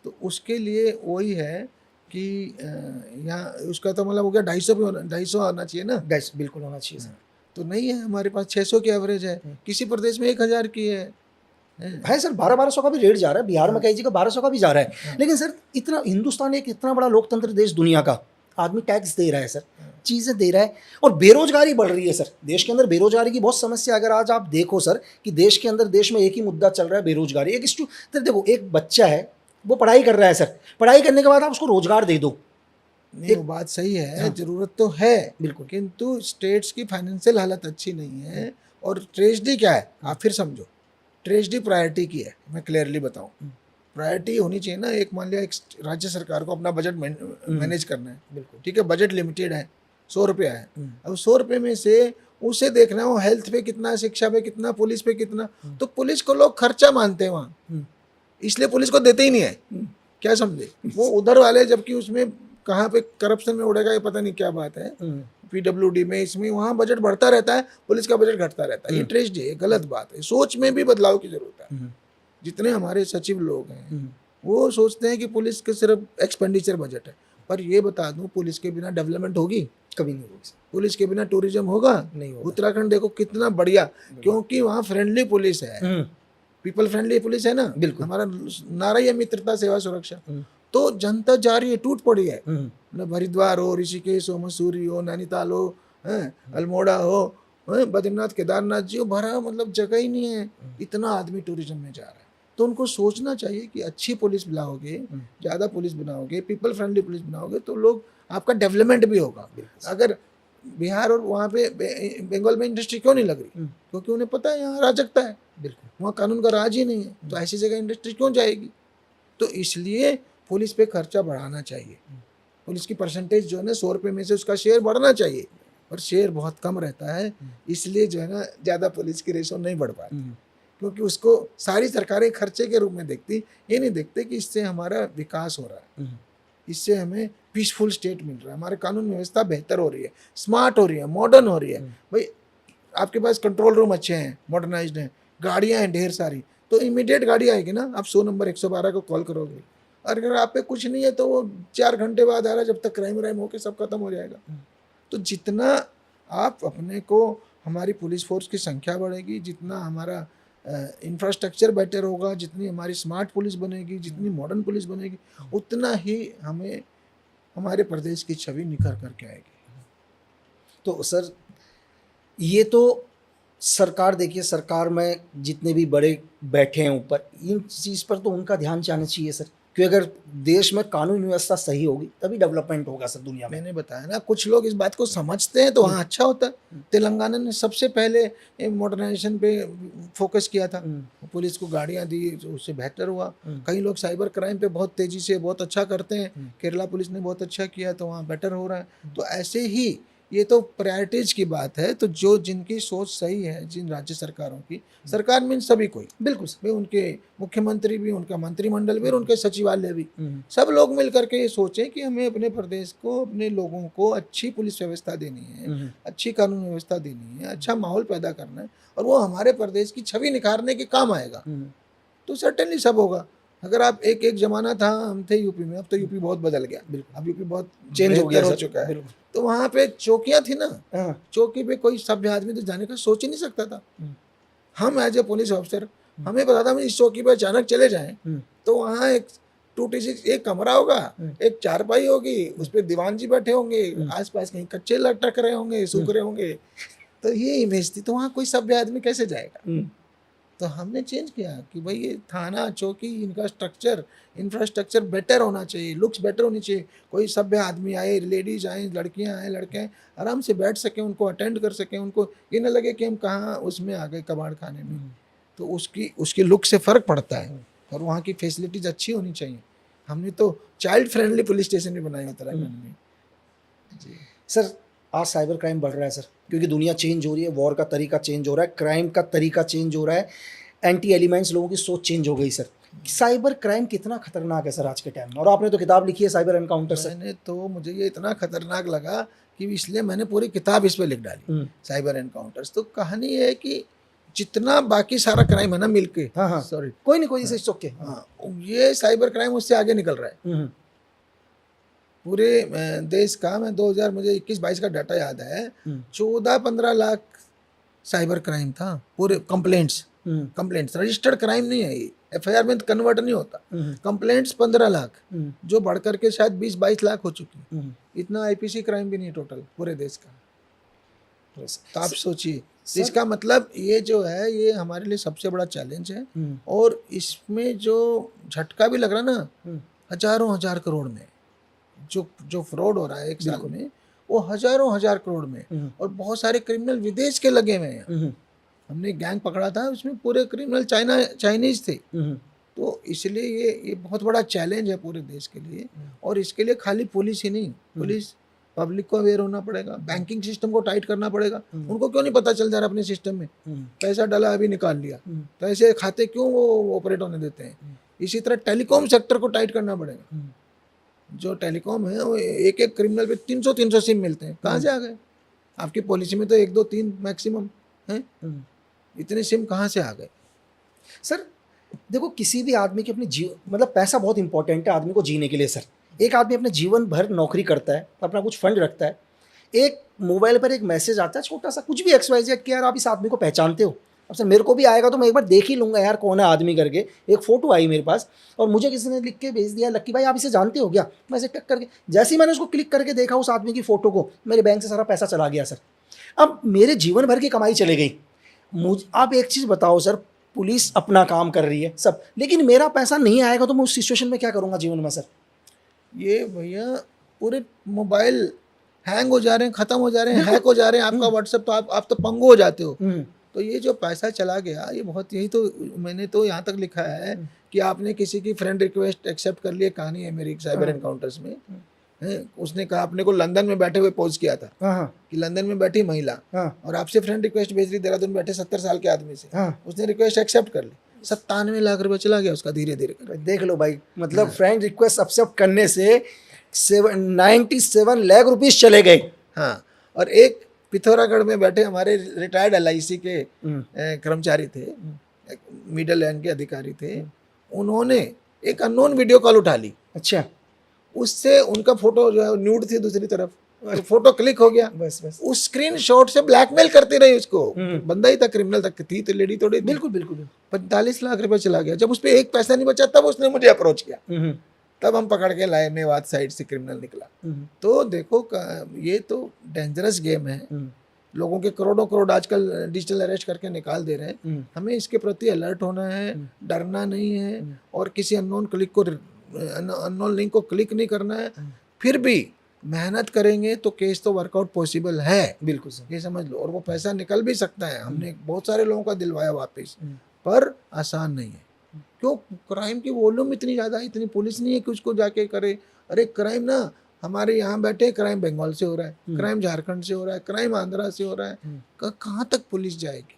तो उसके लिए वही है कि यहाँ उसका तो मतलब हो गया 250 आना चाहिए ना, बिल्कुल होना चाहिए सर। तो नहीं है, हमारे पास 600 की एवरेज है, किसी प्रदेश में 1000 की है सर। 1200 का भी रेट जा रहा है, बिहार में कई जगह 1200 का भी जा रहा है। लेकिन सर इतना हिंदुस्तान एक इतना बड़ा लोकतंत्र देश दुनिया का, आदमी टैक्स दे रहा है सर, चीज़ें दे रहा है, और बेरोजगारी बढ़ रही है सर। देश के अंदर बेरोजगारी की बहुत समस्या। अगर आज आप देखो सर कि देश के अंदर, देश में एक ही मुद्दा चल रहा है, बेरोजगारी। देखो एक बच्चा है वो पढ़ाई कर रहा है सर, पढ़ाई करने के बाद आप उसको रोजगार दे दो, नहीं वो बात सही है। हाँ, जरूरत तो है बिल्कुल, किंतु स्टेट्स की फाइनेंशियल हालत अच्छी नहीं है। और ट्रेजेडी क्या है आप फिर समझो, ट्रेजेडी प्रायोरिटी की है। मैं क्लियरली बताऊं, प्रायोरिटी होनी चाहिए ना। एक मान लिया एक राज्य सरकार को अपना बजट मैनेज करना है, बिल्कुल ठीक है, बजट लिमिटेड है, 100 रुपया है। अब 100 रुपये में से उसे देखना है वो हेल्थ पे कितना, शिक्षा पे कितना, पुलिस पे कितना। तो पुलिस को लोग खर्चा मानते हैं वहाँ, इसलिए पुलिस को देते ही नहीं है। क्या समझे, वो उधर वाले, जबकि उसमें कहाँ पे करप्शन में उड़ेगा ये पता नहीं क्या बात है। PWD में, इसमें, वहाँ बजट बढ़ता रहता है, पुलिस का बजट घटता रहता है। ये ट्रेजेडी है, गलत बात है। सोच में भी बदलाव की जरूरत है। जितने हमारे सचिव लोग हैं वो सोचते हैं कि पुलिस के सिर्फ एक्सपेंडिचर बजट है, पर ये बता दूं पुलिस के बिना डेवलपमेंट होगी? कभी नहीं होगी। पुलिस के बिना टूरिज्म होगा? नहीं होगा। उत्तराखंड देखो कितना बढ़िया, क्योंकि वहाँ फ्रेंडली पुलिस है, पीपल फ्रेंडली पुलिस है ना। बिल्कुल, हमारा नारा ही है मित्रता सेवा सुरक्षा। तो जनता जा रही है, टूट पड़ी है। मतलब हरिद्वार हो, ऋषिकेश हो, मसूरी हो, नैनीताल हो, अल्मोड़ा हो, बद्रीनाथ केदारनाथ जी हो, भरा मतलब जगह ही नहीं है, इतना आदमी टूरिज्म में जा रहा है। तो उनको सोचना चाहिए कि अच्छी पुलिस बनाओगे, ज़्यादा पुलिस बनाओगे, पीपल फ्रेंडली पुलिस बनाओगे तो लोग, आपका डेवलपमेंट भी होगा। अगर बिहार और वहाँ पे बंगाल में इंडस्ट्री क्यों नहीं लग रही? क्योंकि उन्हें पता है यहाँ अराजकता है, बिल्कुल वहाँ कानून का राज ही नहीं है, तो ऐसी जगह इंडस्ट्री क्यों जाएगी? तो इसलिए पुलिस पे खर्चा बढ़ाना चाहिए। पुलिस की परसेंटेज जो है ना 100 रुपये में से उसका शेयर बढ़ना चाहिए, पर शेयर बहुत कम रहता है, इसलिए जो है ना ज़्यादा पुलिस की रेशो नहीं बढ़ पाती, क्योंकि उसको सारी सरकारें खर्चे के रूप में देखती, ये नहीं देखते कि इससे हमारा विकास हो रहा है, इससे हमें पीसफुल स्टेट मिल रहा है, हमारे कानून व्यवस्था बेहतर हो रही है, स्मार्ट हो रही है, मॉडर्न हो रही है। भाई आपके पास कंट्रोल रूम अच्छे हैं, मॉडर्नाइज्ड हैं, गाड़ियाँ हैं ढेर सारी, तो इमीडिएट गाड़ी आएगी ना, आप 100 नंबर 112 को कॉल करोगे। और अगर आप पे कुछ नहीं है तो वो 4 घंटे बाद आ रहा है, जब तक क्राइम व्राइम होकर सब खत्म हो जाएगा। तो जितना आप अपने को, हमारी पुलिस फोर्स की संख्या बढ़ेगी, जितना हमारा इंफ्रास्ट्रक्चर बेटर होगा, जितनी हमारी स्मार्ट पुलिस बनेगी, जितनी मॉडर्न पुलिस बनेगी, उतना ही हमें हमारे प्रदेश की छवि निखर करके आएगी। तो सर ये तो सरकार, देखिए सरकार में जितने भी बड़े बैठे हैं ऊपर, इन चीज़ पर तो उनका ध्यान जाना चाहिए सर, क्योंकि अगर देश में कानून व्यवस्था सही होगी तभी डेवलपमेंट होगा सर दुनिया में। मैंने बताया ना, कुछ लोग इस बात को समझते हैं तो हाँ अच्छा होता है। तेलंगाना ने सबसे पहले मॉडर्नाइजेशन पे फोकस किया था, पुलिस को गाड़ियाँ दी, उससे बेहतर हुआ। कई लोग साइबर क्राइम पे बहुत तेज़ी से बहुत अच्छा करते हैं, केरला पुलिस ने बहुत अच्छा किया तो वहाँ बेटर हो रहा है। तो ऐसे ही ये तो प्रायोरिटीज की बात है। तो जो जिनकी सोच सही है, जिन राज्य सरकारों की, सरकार में सभी कोई, बिल्कुल भी उनके मुख्यमंत्री भी, उनका मंत्रिमंडल भी और उनके सचिवालय भी, हम्म, सब लोग मिल करके ये सोचें कि हमें अपने प्रदेश को, अपने लोगों को अच्छी पुलिस व्यवस्था देनी है, हम्म, अच्छी कानून व्यवस्था देनी है, अच्छा माहौल पैदा करना है, और वो हमारे प्रदेश की छवि निखारने के काम आएगा, तो सर्टेनली सब होगा। अगर आप एक जमाना था, हम थे यूपी में, अब तो यूपी बहुत बदल गया, बिल्कुल अब यूपी बहुत चेंज हो गया बेहतर हो सर, चुका है। बिल्कुल तो वहाँ पे चौकियाँ थी ना, हाँ, चौकी पे कोई सभ्य आदमी तो जाने का सोच ही नहीं सकता था। हम्म, हम एज ए पुलिस ऑफिसर, हमें पता था हम इस चौकी पे अचानक चले जाएं हम्म, तो वहाँ एक टूटी सी एक कमरा होगा, एक चारपाई होगी, उस पर दीवान जी बैठे होंगे, आसपास कहीं कच्चे लटक रहे होंगे, सूख रहे होंगे, तो ये इमेज थी। तो वहाँ कोई सभ्य आदमी कैसे जाएगा? तो हमने चेंज किया कि भाई ये थाना चौकी, इनका स्ट्रक्चर, इंफ्रास्ट्रक्चर बेटर होना चाहिए, लुक्स बेटर होनी चाहिए। कोई सभ्य आदमी आए, लेडीज आए, लड़कियां आए, लड़के आए, आराम से बैठ सकें, उनको अटेंड कर सकें, उनको ये ना लगे कि हम कहाँ उसमें आ गए कबाड़ खाने में। तो उसकी उसकी लुक से फ़र्क पड़ता है, और वहाँ की फैसिलिटीज़ अच्छी होनी चाहिए। हमने तो चाइल्ड फ्रेंडली पुलिस स्टेशन भी बनाए उत्तराखंड में। जी सर आज साइबर क्राइम बढ़ रहा है सर, क्योंकि दुनिया चेंज हो रही है, वॉर का तरीका चेंज हो रहा है, क्राइम का तरीका चेंज हो रहा है, एंटी एलिमेंट्स, लोगों की सोच चेंज हो गई सर। साइबर क्राइम कितना खतरनाक है सर आज के टाइम में, और आपने तो किताब लिखी है साइबर एनकाउंटर सर। मैंने तो, मुझे ये इतना खतरनाक लगा कि इसलिए मैंने पूरी किताब इस पे लिख डाली, साइबर एनकाउंटर्स। तो कहानी ये है कि जितना बाकी सारा क्राइम है ना मिलके, हाँ हाँ सॉरी, कोई नहीं, कोई नहीं, इट्स ओके। हाँ, ये साइबर क्राइम उससे आगे निकल रहा है। पूरे देश का, मैं 2000 मुझे 21-22 का डाटा याद है, 14-15 लाख साइबर क्राइम था, पूरे कंप्लेंट्स रजिस्टर्ड क्राइम नहीं है, ये एफआईआर में कन्वर्ट नहीं होता। कंप्लेंट्स 15 लाख, जो बढ़ करके शायद 20-22 लाख हो चुकी। इतना आईपीसी क्राइम भी नहीं टोटल पूरे देश का। तो आप सोचिए, तो इसका मतलब ये जो है, ये हमारे लिए सबसे बड़ा चैलेंज है। और इसमें जो झटका भी लग रहा ना, हजारों हजार करोड़ में जो फ्रॉड हो रहा है एक साल में, वो हजारों हजार करोड़ में, और बहुत सारे क्रिमिनल विदेश के लगे हुए हैं। हमने गैंग पकड़ा था, उसमें पूरे क्रिमिनल चाइनीज थे। तो इसलिए ये बहुत बड़ा चैलेंज है पूरे देश के लिए। और इसके लिए खाली पुलिस ही नहीं, पुलिस पब्लिक को अवेयर होना पड़ेगा, बैंकिंग सिस्टम को टाइट करना पड़ेगा। उनको क्यों नहीं पता चल जा रहा अपने सिस्टम में, पैसा डाला अभी निकाल लिया, तो ऐसे खाते क्यों वो ऑपरेट होने देते हैं? इसी तरह टेलीकॉम सेक्टर को टाइट करना पड़ेगा। जो टेलीकॉम है, वो एक क्रिमिनल पे 300 सिम मिलते हैं, कहाँ से आ गए? आपकी पॉलिसी में तो 1 2 3 मैक्सिमम है, इतने सिम कहाँ से आ गए? सर देखो, किसी भी आदमी की अपनी मतलब पैसा बहुत इंपॉर्टेंट है आदमी को जीने के लिए सर। एक आदमी अपने जीवन भर नौकरी करता है, अपना कुछ फंड रखता है, एक मोबाइल पर एक मैसेज आता है छोटा सा, कुछ भी XYZ कि यार आप इस आदमी को पहचानते हो। अब सर मेरे को भी आएगा तो मैं एक बार देख ही लूँगा यार कौन है आदमी करके। एक फ़ोटो आई मेरे पास और मुझे किसी ने लिख के भेज दिया, लक्की भाई आप इसे जानते हो क्या? मैं इसे टक करके, जैसे ही मैंने उसको क्लिक करके देखा उस आदमी की फ़ोटो को, मेरे बैंक से सारा पैसा चला गया सर। अब मेरे जीवन भर की कमाई चली गई। आप एक चीज़ बताओ सर, पुलिस अपना काम कर रही है सब, लेकिन मेरा पैसा नहीं आएगा तो मैं उस सिचुएशन में क्या करूँगा जीवन में सर? ये भैया पूरे मोबाइल हैंग हो जा रहे हैं, ख़त्म हो जा रहे हैं, हैक हो जा रहे हैं, आपका व्हाट्सएप, तो आप तो पंगु हो जाते हो। तो ये जो पैसा चला गया, ये बहुत, यही तो मैंने तो यहाँ तक लिखा है कि आपने किसी की फ्रेंड रिक्वेस्ट एक्सेप्ट कर लिए, कहानी है मेरी साइबर एनकाउंटर्स में है। उसने कहा, अपने को लंदन में बैठे हुए पोस्ट किया था कि लंदन में बैठी महिला और आपसे फ्रेंड रिक्वेस्ट भेज रही, देहरादून बैठे 70 साल के आदमी से, उसने रिक्वेस्ट एक्सेप्ट कर ली, 97 लाख रुपए चला गया उसका धीरे धीरे। देख लो भाई, मतलब फ्रेंड रिक्वेस्ट एक्सेप्ट करने से 97 लाख रुपीस चले गए। हाँ, और एक पिथौरागढ़ में बैठे हमारे रिटायर्ड LIC के कर्मचारी थे, मिडिल रैंक के अधिकारी थे, उन्होंने एक अननोन वीडियो कॉल उठा ली। अच्छा, उससे उनका फोटो जो है न्यूड थी दूसरी तरफ, तो फोटो क्लिक हो गया, बस उस स्क्रीनशॉट से ब्लैकमेल करती रही उसको। बंदा ही था, क्रिमिनल तक थी, तो लेडी थोड़ी, बिल्कुल बिल्कुल। 45 लाख रुपए चला गया। जब उस पर एक पैसा नहीं बचा, तब उसने मुझे अप्रोच किया, तब हम पकड़ के लाए, मेवात साइड से क्रिमिनल निकला। तो देखो, ये तो डेंजरस गेम है। लोगों के करोड़ों करोड़ आजकल डिजिटल अरेस्ट करके निकाल दे रहे हैं। हमें इसके प्रति अलर्ट होना है, डरना नहीं है, और किसी अननोन लिंक को क्लिक नहीं करना है। फिर भी मेहनत करेंगे तो केस तो वर्कआउट पॉसिबल है, बिल्कुल सर, ये समझ लो। और वो पैसा निकल भी सकता है, हमने बहुत सारे लोगों का दिलवाया वापस, पर आसान नहीं है। क्यों? क्राइम की वॉल्यूम इतनी ज़्यादा है, इतनी पुलिस नहीं है कि उसको जाके करे। अरे क्राइम ना हमारे यहाँ बैठे क्राइम बंगाल से हो रहा है, क्राइम झारखंड से हो रहा है, क्राइम आंध्रा से हो रहा है, कहाँ तक पुलिस जाएगी,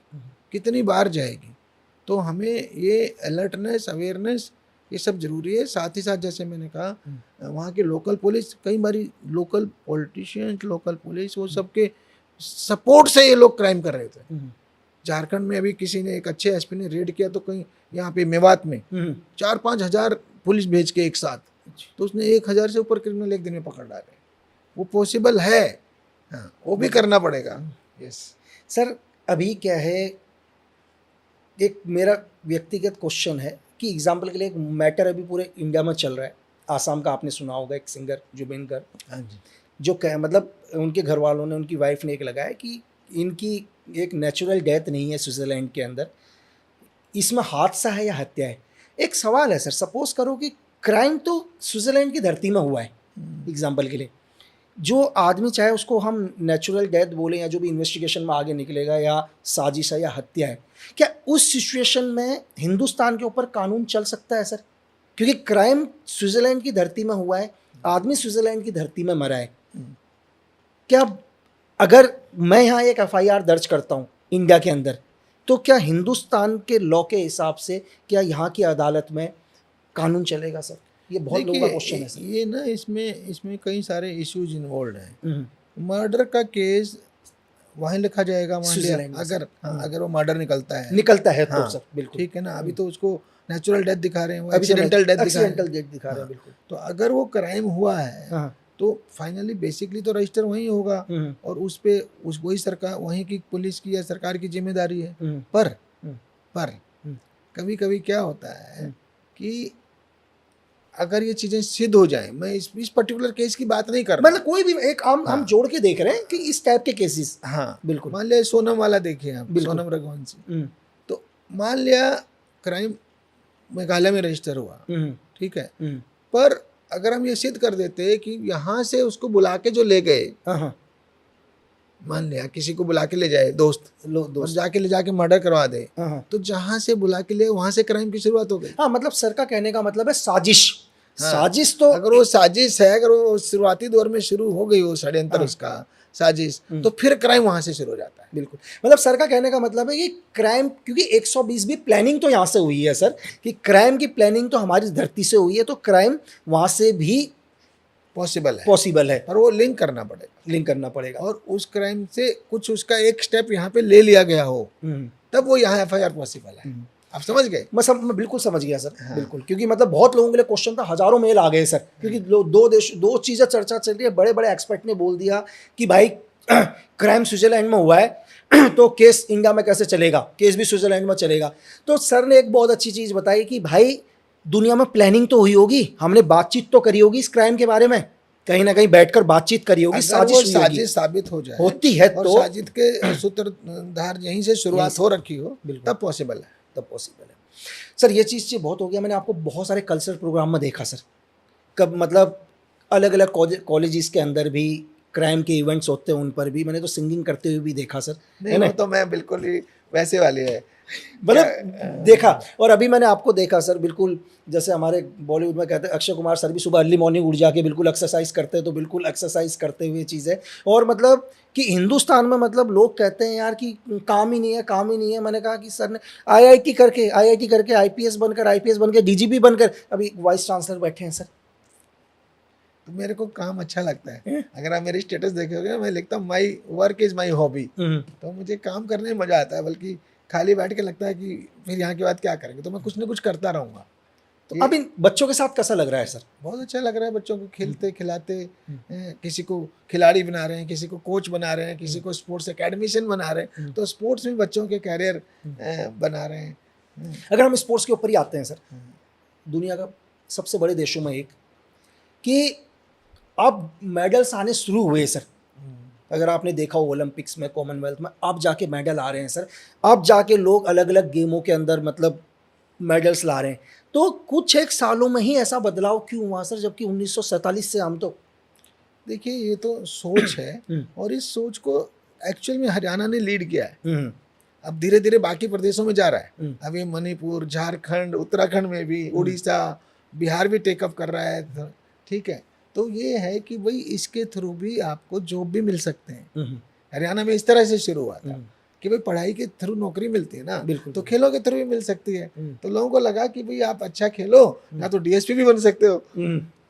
कितनी बार जाएगी? तो हमें ये अलर्टनेस, अवेयरनेस, ये सब जरूरी है। साथ ही साथ जैसे मैंने कहा, वहाँ के लोकल पुलिस, कई बारी लोकल पॉलिटिशियंस, लोकल पुलिस, वो सबके सपोर्ट से ये लोग क्राइम कर रहे थे। झारखंड में अभी किसी ने, एक अच्छे एसपी ने रेड किया तो कहीं यहाँ पे मेवात में 4-5 हजार पुलिस भेज के एक साथ, तो उसने 1,000 से ऊपर क्रिमिनल एक दिन में पकड़ डाले। वो पॉसिबल है, हाँ, वो भी करना पड़ेगा। यस सर, अभी क्या है, एक मेरा व्यक्तिगत क्वेश्चन है कि एग्जाम्पल के लिए एक मैटर अभी पूरे इंडिया में चल रहा है। आसाम का आपने सुना होगा, एक सिंगर जुबिन गर्ग, हाँ जी, जो मतलब उनके घर वालों ने, उनकी वाइफ ने एक लगाया कि इनकी एक नेचुरल डेथ नहीं है स्विट्ज़रलैंड के अंदर, इसमें हादसा है या हत्या है। एक सवाल है सर, सपोज करो कि क्राइम तो स्विट्ज़रलैंड की धरती में हुआ है, एग्जाम्पल के लिए, जो आदमी चाहे उसको हम नेचुरल डेथ बोले या जो भी इन्वेस्टिगेशन में आगे निकलेगा, या साजिश है या हत्या है, क्या उस सिचुएशन में हिंदुस्तान के ऊपर कानून चल सकता है सर? क्योंकि क्राइम स्विट्ज़रलैंड की धरती में हुआ है, आदमी स्विट्ज़रलैंड की धरती में मरा है। क्या अगर मैं यहाँ एक एफआईआर दर्ज करता हूँ इंडिया के अंदर, तो क्या हिंदुस्तान के लॉ के हिसाब से क्या यहाँ की अदालत में कानून चलेगा सर? ये बहुत लोगों का क्वेश्चन है सर। ये ना, इसमें कई सारे इश्यूज इन्वॉल्व हैं। मर्डर का केस वहीं लिखा जाएगा, मान लिया अगर, हाँ, अगर वो मर्डर निकलता है तो हाँ, सर बिल्कुल ठीक है ना। अभी तो उसको नेचुरल डेथ दिखा रहे हैं, वो एक्सीडेंटल डेथ दिखा रहे हैं, बिल्कुल। तो अगर वो क्राइम हुआ है तो फाइनली बेसिकली तो रजिस्टर वहीं होगा, और उस पे वही सरकार, वहीं की पुलिस की या सरकार की जिम्मेदारी है। पर कभी कभी क्या होता है कि अगर ये चीजें सिद्ध हो जाए, मैं इस पर्टिकुलर केस की बात नहीं कर रहा, मतलब कोई भी एक हम जोड़ के देख रहे हैं कि इस टाइप के केसेस, हाँ बिल्कुल। मान लिया सोनम वाला देखिए आप, सोनम रघुवंशी, तो मान लिया क्राइम मेघालय में रजिस्टर हुआ, ठीक है, पर अगर हम ये सिद्ध कर देते कि यहाँ से उसको बुला के जो ले गए, मान लिया किसी को बुला के ले जाए दोस्त और जाके ले जाके मर्डर करवा दे, तो जहाँ से बुला के ले वहां से क्राइम की शुरुआत हो गई। हाँ, मतलब सर का कहने का मतलब है साजिश। हाँ, साजिश तो अगर वो साजिश है, अगर वो शुरुआती दौर में शुरू हो गई वो षड्यंत्र, उसका साजिश, तो फिर क्राइम वहां से शुरू हो जाता है। बिल्कुल, मतलब सर का कहने का मतलब है कि क्राइम, क्योंकि 120 भी प्लानिंग तो यहाँ से हुई है सर, कि क्राइम की प्लानिंग तो हमारी धरती से हुई है, तो क्राइम वहां से भी पॉसिबल है, पर वो लिंक करना पड़ेगा, और उस क्राइम से कुछ उसका एक स्टेप यहाँ पे ले लिया गया हो, तब वो यहाँ एफआईआर पॉसिबल है। आप समझ गए? मैं बिल्कुल समझ गया सर। हाँ। बिल्कुल, क्योंकि मतलब बहुत लोगों के लिए क्वेश्चन था, हजारों मेल आ गए सर, क्योंकि दो चीज़ें चर्चा चल रही है। बड़े बड़े एक्सपर्ट ने बोल दिया कि भाई क्राइम स्विट्जरलैंड में हुआ है तो केस इंडिया में कैसे चलेगा, केस भी स्विट्जरलैंड में चलेगा। तो सर ने एक बहुत अच्छी चीज़ बताई कि भाई दुनिया में प्लानिंग तो हुई होगी, हमने बातचीत तो करी होगी इस क्राइम के बारे में, कहीं ना कहीं बैठकर बातचीत करी होगी, साजिश साबित हो जाए, होती है और तो साजिद के सूत्रधार यहीं से शुरुआत हो रखी हो, तब पॉसिबल है। सर ये चीज़ बहुत हो गया। मैंने आपको बहुत सारे कल्चरल प्रोग्राम में देखा सर, कब मतलब अलग अलग कॉलेजेस के अंदर भी क्राइम के इवेंट्स होते हैं, उन पर भी मैंने तो सिंगिंग करते हुए भी देखा सर। नहीं, तो मैं बिल्कुल ही वैसे वाली है, मतलब देखा। और अभी मैंने आपको देखा सर, बिल्कुल जैसे हमारे बॉलीवुड में कहते हैं अक्षय कुमार सर भी सुबह अर्ली मॉर्निंग उठ जाके बिल्कुल एक्सरसाइज करते हैं, तो बिल्कुल एक्सरसाइज करते हुए चीज़ है। और मतलब कि हिंदुस्तान में मतलब लोग कहते हैं यार कि काम ही नहीं है। मैंने कहा कि सर ने आईआईटी करके आईपीएस बनकर डीजीपी बनकर अभी वाइस चांसलर बैठे हैं सर। तो मेरे को काम अच्छा लगता है। अगर आप मेरी स्टेटस देखोगे, मैं लिखता हूँ my work is my hobby, तो मुझे काम करने में मजा आता है, बल्कि खाली बैठ के लगता है कि फिर यहाँ के बाद क्या करेंगे, तो मैं कुछ ना कुछ करता रहूँगा। तो अब इन बच्चों के साथ कैसा लग रहा है सर? बहुत अच्छा लग रहा है, बच्चों को खेलते खिलाते, किसी को खिलाड़ी बना रहे हैं, किसी को कोच बना रहे हैं, किसी को स्पोर्ट्स एकेडमिशियन बना रहे हैं, तो स्पोर्ट्स में बच्चों के कैरियर बना रहे हैं। अगर हम स्पोर्ट्स के ऊपर ही आते हैं सर, दुनिया का सबसे बड़े देशों में एक, कि अब मेडल्स आने शुरू हुए सर। अगर आपने देखा हो ओलंपिक्स में, कॉमनवेल्थ में, अब जाके मेडल आ रहे हैं सर, अब जाके लोग अलग अलग गेमों के अंदर मतलब मेडल्स ला रहे हैं। तो कुछ एक सालों में ही ऐसा बदलाव क्यों हुआ सर, जबकि 1947 से हम तो, देखिए ये तो सोच है, और इस सोच को एक्चुअल में हरियाणा ने लीड किया है। अब धीरे धीरे बाकी प्रदेशों में जा रहा है। अभी मणिपुर, झारखंड, उत्तराखंड में भी, उड़ीसा, बिहार भी टेकअप कर रहा है, ठीक है। तो ये है कि भाई इसके थ्रू भी आपको जॉब भी मिल सकते हैं। हरियाणा में इस तरह से शुरू हुआ था कि भाई पढ़ाई के थ्रू नौकरी मिलती है ना, बिल्कुल, तो खेलों के थ्रू भी मिल सकती है। तो लोगों को लगा कि भाई आप अच्छा खेलो या तो डीएसपी भी बन सकते हो,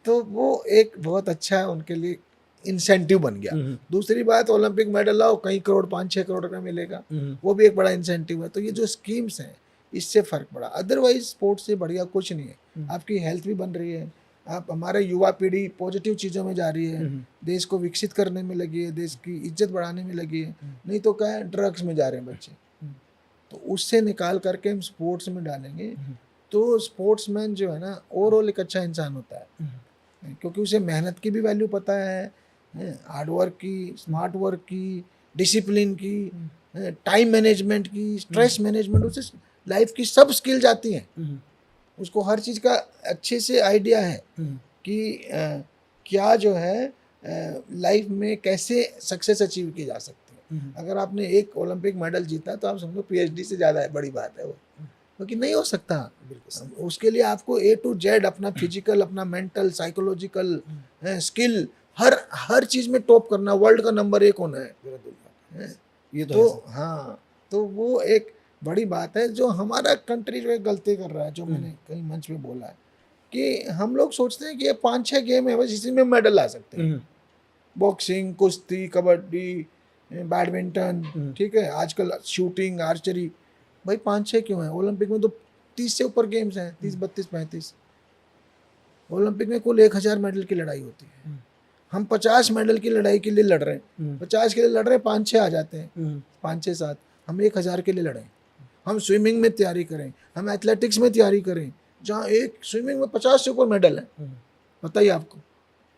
तो वो एक बहुत अच्छा उनके लिए इंसेंटिव बन गया। दूसरी बात, ओलंपिक मेडल लाओ, कई करोड़ 5-6 करोड़ रुपया मिलेगा, वो भी एक बड़ा इंसेंटिव है। तो ये जो स्कीम्स हैं इससे फर्क पड़ा, अदरवाइज स्पोर्ट्स से बढ़िया कुछ नहीं है। आपकी हेल्थ भी बन रही है, आप हमारे युवा पीढ़ी पॉजिटिव चीज़ों में जा रही है, देश को विकसित करने में लगी है, देश की इज्जत बढ़ाने में लगी है। नहीं तो क्या है, ड्रग्स में जा रहे हैं बच्चे। तो उससे निकाल करके हम स्पोर्ट्स में डालेंगे तो स्पोर्ट्समैन जो है ना ओवरऑल एक अच्छा इंसान होता है, क्योंकि उसे मेहनत की भी वैल्यू पता है, हार्ड वर्क की, स्मार्ट वर्क की, डिसिप्लिन की, टाइम मैनेजमेंट की, स्ट्रेस मैनेजमेंट, उसे लाइफ की सब स्किल्स आती हैं। उसको हर चीज़ का अच्छे से आइडिया है कि क्या जो है लाइफ में कैसे सक्सेस अचीव की जा सकती है। अगर आपने एक ओलंपिक मेडल जीता तो आप समझो पीएचडी से ज़्यादा है, बड़ी बात है वो, क्योंकि नहीं हो सकता। उसके लिए आपको A to Z अपना फिजिकल, अपना मेंटल, साइकोलॉजिकल स्किल, हर चीज़ में टॉप करना, वर्ल्ड का नंबर 1 होना है। ये तो हाँ, तो वो एक बड़ी बात है। जो हमारा कंट्री जो है गलती कर रहा है, जो मैंने कई मंच पे बोला है कि हम लोग सोचते हैं कि ये 5-6 गेम है बस, इसी में मेडल ला सकते हैं। बॉक्सिंग, कुश्ती, कबड्डी, बैडमिंटन, ठीक है, आजकल शूटिंग, आर्चरी, भाई 5-6 क्यों है? ओलंपिक में तो 30 से ऊपर गेम्स हैं, 30, 32, 35। ओलंपिक में कुल 1000 मेडल की लड़ाई होती है। हम 50 मेडल की लड़ाई के लिए लड़ रहे हैं, 50 के लिए लड़ रहे हैं, 5-6 आ जाते हैं, 5-6, 7। हम 1000 के लिए लड़ें, हम स्विमिंग में तैयारी करें, हम एथलेटिक्स में तैयारी करें, जहाँ एक स्विमिंग में 50 से ऊपर मेडल है, बताइए आपको।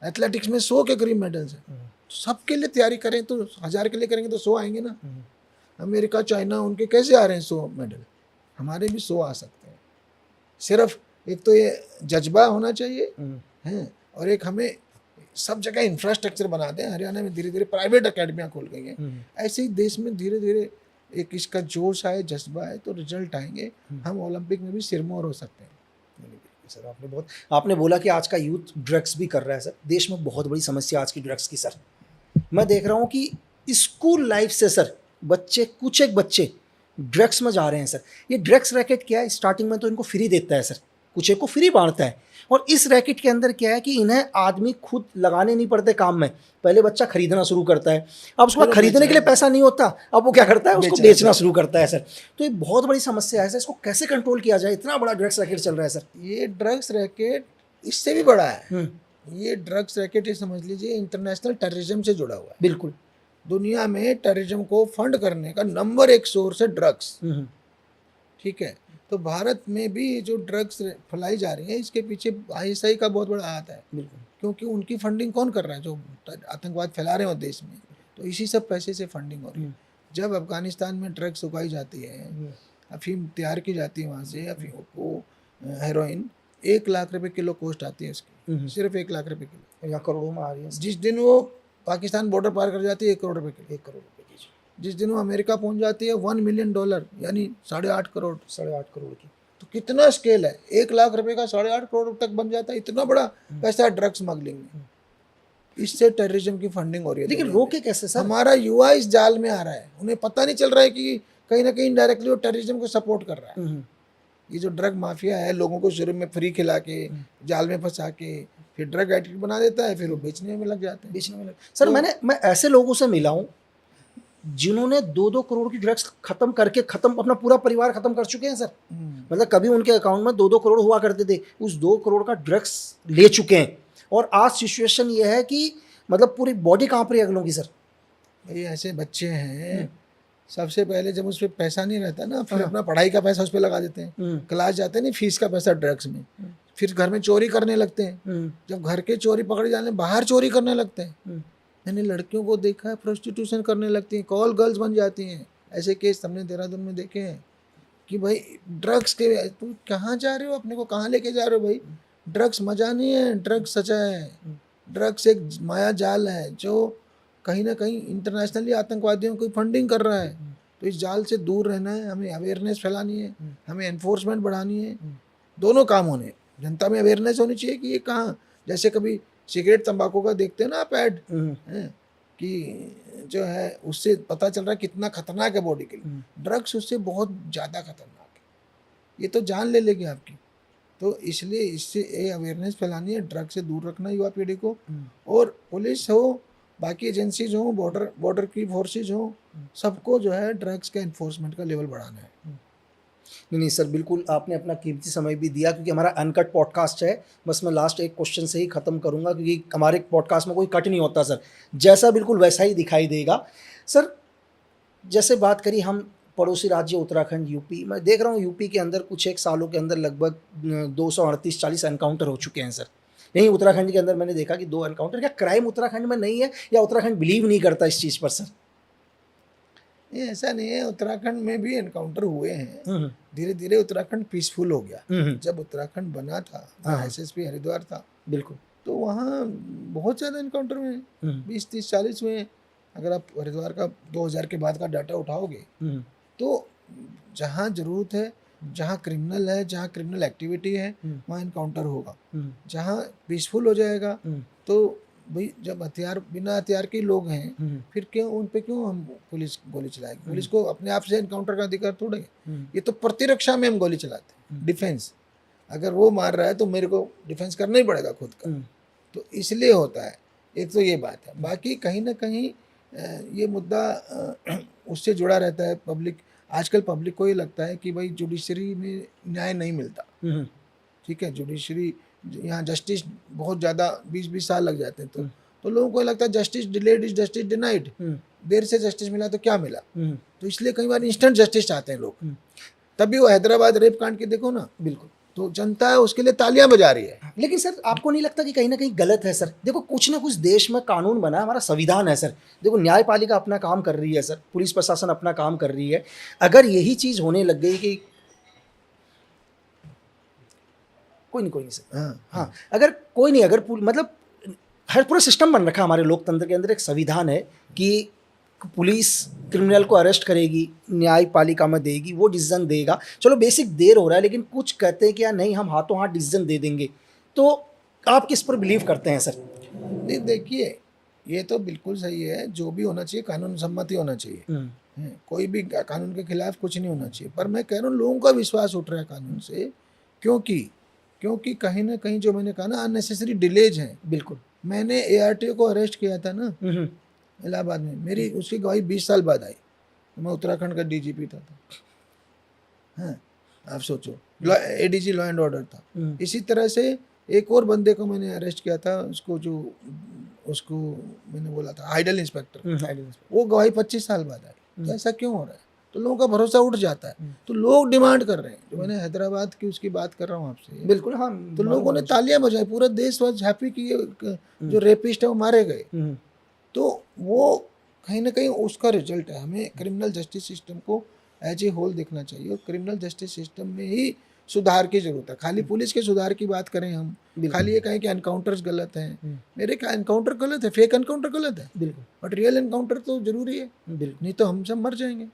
एथलेटिक्स में 100 के करीब मेडल्स हैं। तो सबके लिए तैयारी करें तो 1000 के लिए करेंगे तो 100 आएंगे ना। अमेरिका, चाइना, उनके कैसे आ रहे हैं 100 मेडल, हमारे भी 100 आ सकते हैं। सिर्फ एक तो ये जज्बा होना चाहिए हैं, और एक हमें सब जगह इंफ्रास्ट्रक्चर बना दें। हरियाणा में धीरे धीरे प्राइवेट अकेडमियाँ खुल गई हैं, ऐसे ही देश में धीरे धीरे एक इसका जोश आए, जज्बा है, तो रिजल्ट आएंगे, हम ओलंपिक में भी सिरमौर हो सकते हैं। सर आपने बोला कि आज का यूथ ड्रग्स भी कर रहा है सर। देश में बहुत बड़ी समस्या आज की ड्रग्स की सर। मैं देख रहा हूँ कि स्कूल लाइफ से सर कुछ एक बच्चे ड्रग्स में जा रहे हैं सर। ये ड्रग्स रैकेट क्या है? स्टार्टिंग में तो इनको फ्री देता है सर, कुछ एक को फ्री बांटता है, और इस रैकेट के अंदर क्या है कि इन्हें आदमी खुद लगाने नहीं पड़ते काम में। पहले बच्चा खरीदना शुरू करता है, अब उसको खरीदने के लिए पैसा नहीं होता, अब वो क्या करता है, उसको बेचना शुरू करता है सर। तो ये बहुत बड़ी समस्या है सर, इसको कैसे कंट्रोल किया जाए? इतना बड़ा ड्रग्स रैकेट चल रहा है सर। ये ड्रग्स रैकेट इससे भी बड़ा है। ये ड्रग्स रैकेट, ये समझ लीजिए इंटरनेशनल टेररिज्म से जुड़ा हुआ है। बिल्कुल, दुनिया में टेररिज्म को फंड करने का नंबर 1 सोर्स है ड्रग्स। ठीक है, तो भारत में भी जो ड्रग्स फैलाई जा रही है, इसके पीछे आईएसआई का बहुत बड़ा हाथ है। क्योंकि उनकी फंडिंग कौन कर रहा है? जो आतंकवाद फैला रहे हो देश में, तो इसी सब पैसे से फंडिंग हो रही है। जब अफगानिस्तान में ड्रग्स उगाई जाती है, अफीम तैयार की जाती है वहाँ से, अफीम को हेरोइन 1 लाख रुपए किलो कॉस्ट आती है इसकी, सिर्फ 1 लाख रुपए किलो, या करोड़ों में आ रही है। जिस दिन वो पाकिस्तान बॉर्डर पार कर जाती है 1 करोड़ रुपए किलो, 1 करोड़ रुपए की। जिस दिन वो अमेरिका पहुंच जाती है $1 मिलियन, यानी 8.5 करोड़, 8.5 करोड़ की। तो कितना स्केल है? 1 लाख रुपए का 8.5 करोड़ तक बन जाता है, इतना बड़ा पैसा है ड्रग्स स्मगलिंग में। इससे टेररिज्म की फंडिंग हो रही है। लेकिन रोके कैसे सर? हमारा युवा इस जाल में आ रहा है, उन्हें पता नहीं चल रहा है कि कहीं ना कहीं इनडायरेक्टली वो टेररिज्म को सपोर्ट कर रहा है। ये जो ड्रग माफिया है, लोगों को शुरू में फ्री खिला के, जाल में फंसा के, फिर ड्रग एडिक्ट बना देता है, फिर वो बेचने में लग जाते हैं। सर मैं ऐसे लोगों से मिला हूँ जिन्होंने 2-2 करोड़ की ड्रग्स खत्म करके अपना पूरा परिवार खत्म कर चुके हैं सर। मतलब कभी उनके अकाउंट में 2-2 करोड़ हुआ करते थे, उस 2 करोड़ का ड्रग्स ले चुके हैं, और आज सिचुएशन ये है कि मतलब पूरी बॉडी कांप रही है अगलों की सर। भाई ऐसे बच्चे हैं, सबसे पहले जब उस पर पैसा नहीं रहता ना, फिर अपना पढ़ाई का पैसा उस पर लगा देते हैं, क्लास जाते हैं नहीं, फीस का पैसा ड्रग्स में, फिर घर में चोरी करने लगते हैं। जब घर के चोरी पकड़े जाने, बाहर चोरी करने लगते हैं। मैंने लड़कियों को देखा है प्रोस्टिट्यूशन करने लगती हैं, कॉल गर्ल्स बन जाती हैं। ऐसे केस हमने देहरादून में देखे हैं कि भाई ड्रग्स के, तुम कहाँ जा रहे हो, अपने को कहाँ लेके जा रहे हो? भाई ड्रग्स मजा नहीं है, ड्रग्स सचा है। ड्रग्स एक माया जाल है जो कहीं ना कहीं इंटरनेशनली आतंकवादियों की फंडिंग कर रहा है। तो इस जाल से दूर रहना है, हमें अवेयरनेस फैलानी है, हमें एनफोर्समेंट बढ़ानी है, दोनों काम होने। जनता में अवेयरनेस होनी चाहिए कि ये कहाँ, जैसे कभी सिगरेट तंबाकू का देखते हो ना आप ऐड, कि जो है उससे पता चल रहा है कितना खतरनाक है बॉडी के लिए। ड्रग्स उससे बहुत ज़्यादा खतरनाक है, ये तो जान ले लेगी आपकी। तो इसलिए इससे ये अवेयरनेस फैलानी है, ड्रग से दूर रखना युवा पीढ़ी को। और पुलिस हो, बाकी एजेंसीज हो, बॉर्डर की फोर्सेज हो, सबको जो है ड्रग्स के एनफोर्समेंट का लेवल बढ़ाना है। नहीं सर, बिल्कुल आपने अपना कीमती समय भी दिया, क्योंकि हमारा अनकट पॉडकास्ट है। बस मैं लास्ट एक क्वेश्चन से ही ख़त्म करूंगा, क्योंकि हमारे पॉडकास्ट में कोई कट नहीं होता सर, जैसा बिल्कुल वैसा ही दिखाई देगा। सर जैसे बात करी हम पड़ोसी राज्य उत्तराखंड यूपी, मैं देख रहा हूँ यूपी के अंदर कुछ एक सालों के अंदर लगभग 238-40 एनकाउंटर हो चुके हैं सर। यहीं उत्तराखंड के अंदर मैंने देखा कि 2 एनकाउंटर। क्या क्राइम उत्तराखंड में नहीं है, या उत्तराखंड बिलीव नहीं करता इस चीज़ पर सर? ये ऐसा नहीं है, उत्तराखंड में भी एनकाउंटर हुए हैं। धीरे धीरे उत्तराखंड पीसफुल हो गया। जब उत्तराखंड बना था, एसएसपी हरिद्वार था, बिल्कुल, तो वहाँ बहुत ज़्यादा एनकाउंटर हुए हैं, 20, 30, 40 हुए हैं। अगर आप हरिद्वार का 2000 के बाद का डाटा उठाओगे, तो जहाँ ज़रूरत है, जहाँ क्रिमिनल है, जहाँ क्रिमिनल एक्टिविटी है, वहाँ एनकाउंटर होगा। जहाँ पीसफुल हो जाएगा, तो भाई जब हथियार, बिना हथियार के लोग हैं, फिर क्यों उन पे क्यों हम पुलिस गोली चलाएगी? पुलिस को अपने आप से एनकाउंटर का अधिकार थोड़ा है। ये तो प्रतिरक्षा में हम गोली चलाते हैं, डिफेंस। अगर वो मार रहा है तो मेरे को डिफेंस करना ही पड़ेगा खुद का। तो इसलिए होता है। एक तो ये बात है। बाकी कहीं ना कहीं ये मुद्दा उससे जुड़ा रहता है। पब्लिक, आजकल पब्लिक को ये लगता है कि भाई जुडिशरी में न्याय नहीं मिलता। ठीक है, जुडिशरी, यहाँ जस्टिस बहुत ज़्यादा 20-20 साल लग जाते हैं। तो लोगों को लगता है justice delayed is justice denied. देर से जस्टिस मिला तो क्या मिला। तो इसलिए कई बार इंस्टेंट जस्टिस चाहते हैं लोग। तभी वो हैदराबाद रेप कांड के देखो ना, बिल्कुल, तो जनता है उसके लिए तालियां बजा रही है। लेकिन सर आपको नहीं लगता कि कहीं ना कहीं गलत है सर? देखो कुछ ना कुछ देश में कानून बना है, हमारा संविधान है सर। देखो न्यायपालिका अपना काम कर रही है सर, पुलिस प्रशासन अपना काम कर रही है। अगर यही चीज़ होने लग गई कि कोई नहीं सर, हाँ, अगर कोई नहीं, अगर मतलब हर पूरा सिस्टम बन रखा है हमारे लोकतंत्र के अंदर, एक संविधान है कि पुलिस क्रिमिनल को अरेस्ट करेगी, न्यायपालिका में देगी, वो डिसीजन देगा। चलो बेसिक देर हो रहा है, लेकिन कुछ कहते हैं कि यार नहीं, हम हाथों हाथ डिसीजन दे देंगे। तो आप किस पर बिलीव करते हैं सर? नहीं, देखिए, ये तो बिल्कुल सही है, जो भी होना चाहिए कानून सम्मति होना चाहिए। कोई भी कानून के खिलाफ कुछ नहीं होना चाहिए। पर मैं कह रहा हूँ लोगों का विश्वास उठ रहा है कानून से, क्योंकि कहीं ना कहीं जो मैंने कहा ना, अननेसेसरी डिलेज हैं। बिल्कुल, मैंने एआरटीओ को अरेस्ट किया था ना इलाहाबाद में, मेरी उसकी गवाही 20 साल बाद आई। मैं उत्तराखंड का डीजीपी था। हाँ, आप सोचो, एडीजी लॉ एंड ऑर्डर था। इसी तरह से एक और बंदे को मैंने अरेस्ट किया था, उसको मैंने बोला था आइडल इंस्पेक्टर, वो गवाही 25 साल बाद आई। तो ऐसा क्यों हो रहा है? तो लोगों का भरोसा उठ जाता है। तो लोग डिमांड कर रहे हैं। जो मैंने हैदराबाद की उसकी बात कर रहा हूँ आपसे, बिल्कुल, हाँ, तो लोगों ने तालियां बजाई, पूरा देश वाज हैप्पी कि ये जो रेपिस्ट है वो मारे गए। तो वो कहीं ना कहीं उसका रिजल्ट है। हमें क्रिमिनल जस्टिस सिस्टम को एज ए होल देखना चाहिए, और क्रिमिनल जस्टिस सिस्टम में ही सुधार की जरूरत है। खाली पुलिस के सुधार की बात करें हम, खाली ये कहें कि एनकाउंटर्स गलत हैं, मेरे क्या एनकाउंटर गलत है, फेक एनकाउंटर गलत है, बिल्कुल, बट रियल एनकाउंटर तो जरूरी है। बिल्कुल, नहीं तो हम सब मर जाएंगे।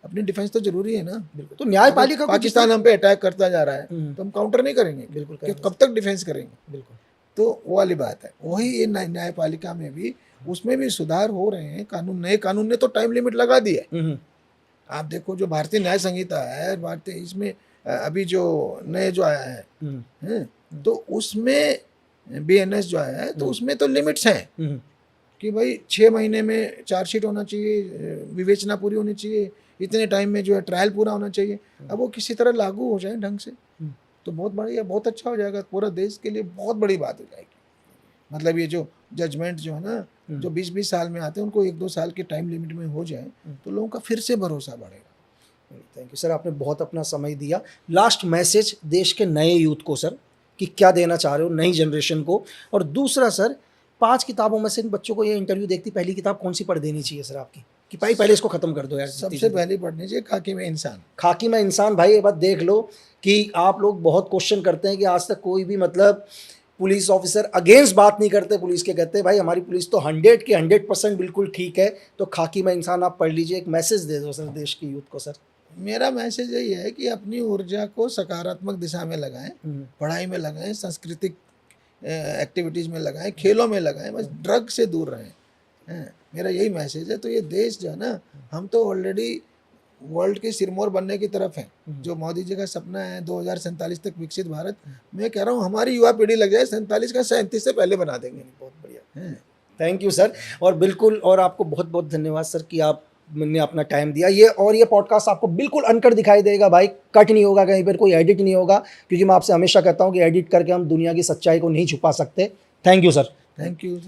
अपनी डिफेंस तो जरूरी है ना। बिल्कुल, तो न्यायपालिका, पाकिस्तान हम पे अटैक करता जा रहा है तो हम काउंटर नहीं करेंगे। बिल्कुल, कब तक डिफेंस करेंगे? बिल्कुल, तो वो वाली बात है। वही ये न्यायपालिका में भी, उसमें भी सुधार हो रहे हैं। नए कानून ने तो टाइम लिमिट लगा दी है। आप देखो, जो भारतीय न्याय संहिता है, भारतीय, इसमें अभी जो नए जो आया है, तो उसमें बीएनएस जो आया है, तो उसमें तो लिमिट्स हैं कि भाई 6 महीने में चार्जशीट होना चाहिए, विवेचना पूरी होनी चाहिए, इतने टाइम में जो है ट्रायल पूरा होना चाहिए। अब वो किसी तरह लागू हो जाए ढंग से तो बहुत बढ़िया, बहुत अच्छा हो जाएगा। पूरा देश के लिए बहुत बड़ी बात हो जाएगी। मतलब ये जो जजमेंट जो है ना, जो 20-20 साल में आते हैं, उनको 1-2 साल के टाइम लिमिट में हो जाए तो लोगों का फिर से भरोसा बढ़ेगा। थैंक यू सर, आपने बहुत अपना समय दिया। लास्ट मैसेज देश के नए यूथ को सर, कि क्या देना चाह रहे हो नई जनरेशन को? और दूसरा सर, 5 किताबों में से इन बच्चों को ये इंटरव्यू देखती पहली किताब कौन सी पढ़ देनी चाहिए सर आपकी, कि भाई पहले इसको खत्म कर दो यार? सबसे पहले पढ़नी चाहिए खाकी में इंसान। खाकी में इंसान। भाई ये बात देख लो कि आप लोग बहुत क्वेश्चन करते हैं कि आज तक कोई भी मतलब पुलिस ऑफिसर अगेंस्ट बात नहीं करते पुलिस के, कहते हैं भाई हमारी पुलिस तो 100 के 100% बिल्कुल ठीक है। तो खाकी में इंसान आप पढ़ लीजिए, एक मैसेज दे दो सर देश के यूथ को। सर मेरा मैसेज यही है कि अपनी ऊर्जा को सकारात्मक दिशा में लगाएं, पढ़ाई में लगाएं, सांस्कृतिक एक्टिविटीज़ में लगाएं, खेलों में लगाएं, बस ड्रग से दूर रहें। हैं, मेरा यही मैसेज है। तो ये देश जो है ना, हम तो ऑलरेडी वर्ल्ड के सिरमौर बनने की तरफ है। जो मोदी जी का सपना है 2047 तक विकसित भारत, मैं कह रहा हूँ हमारी युवा पीढ़ी लग जाए 47 का 37 से पहले बना देंगे। बहुत बढ़िया, थैंक यू सर। और बिल्कुल, और आपको बहुत बहुत धन्यवाद सर कि आपने अपना टाइम दिया। ये पॉडकास्ट आपको बिल्कुल अनकट दिखाई देगा भाई, कट नहीं होगा, कहीं पर कोई एडिट नहीं होगा, क्योंकि मैं आपसे हमेशा कहता हूँ कि एडिट करके हम दुनिया की सच्चाई को नहीं छुपा सकते। Thank you sir. Thank you.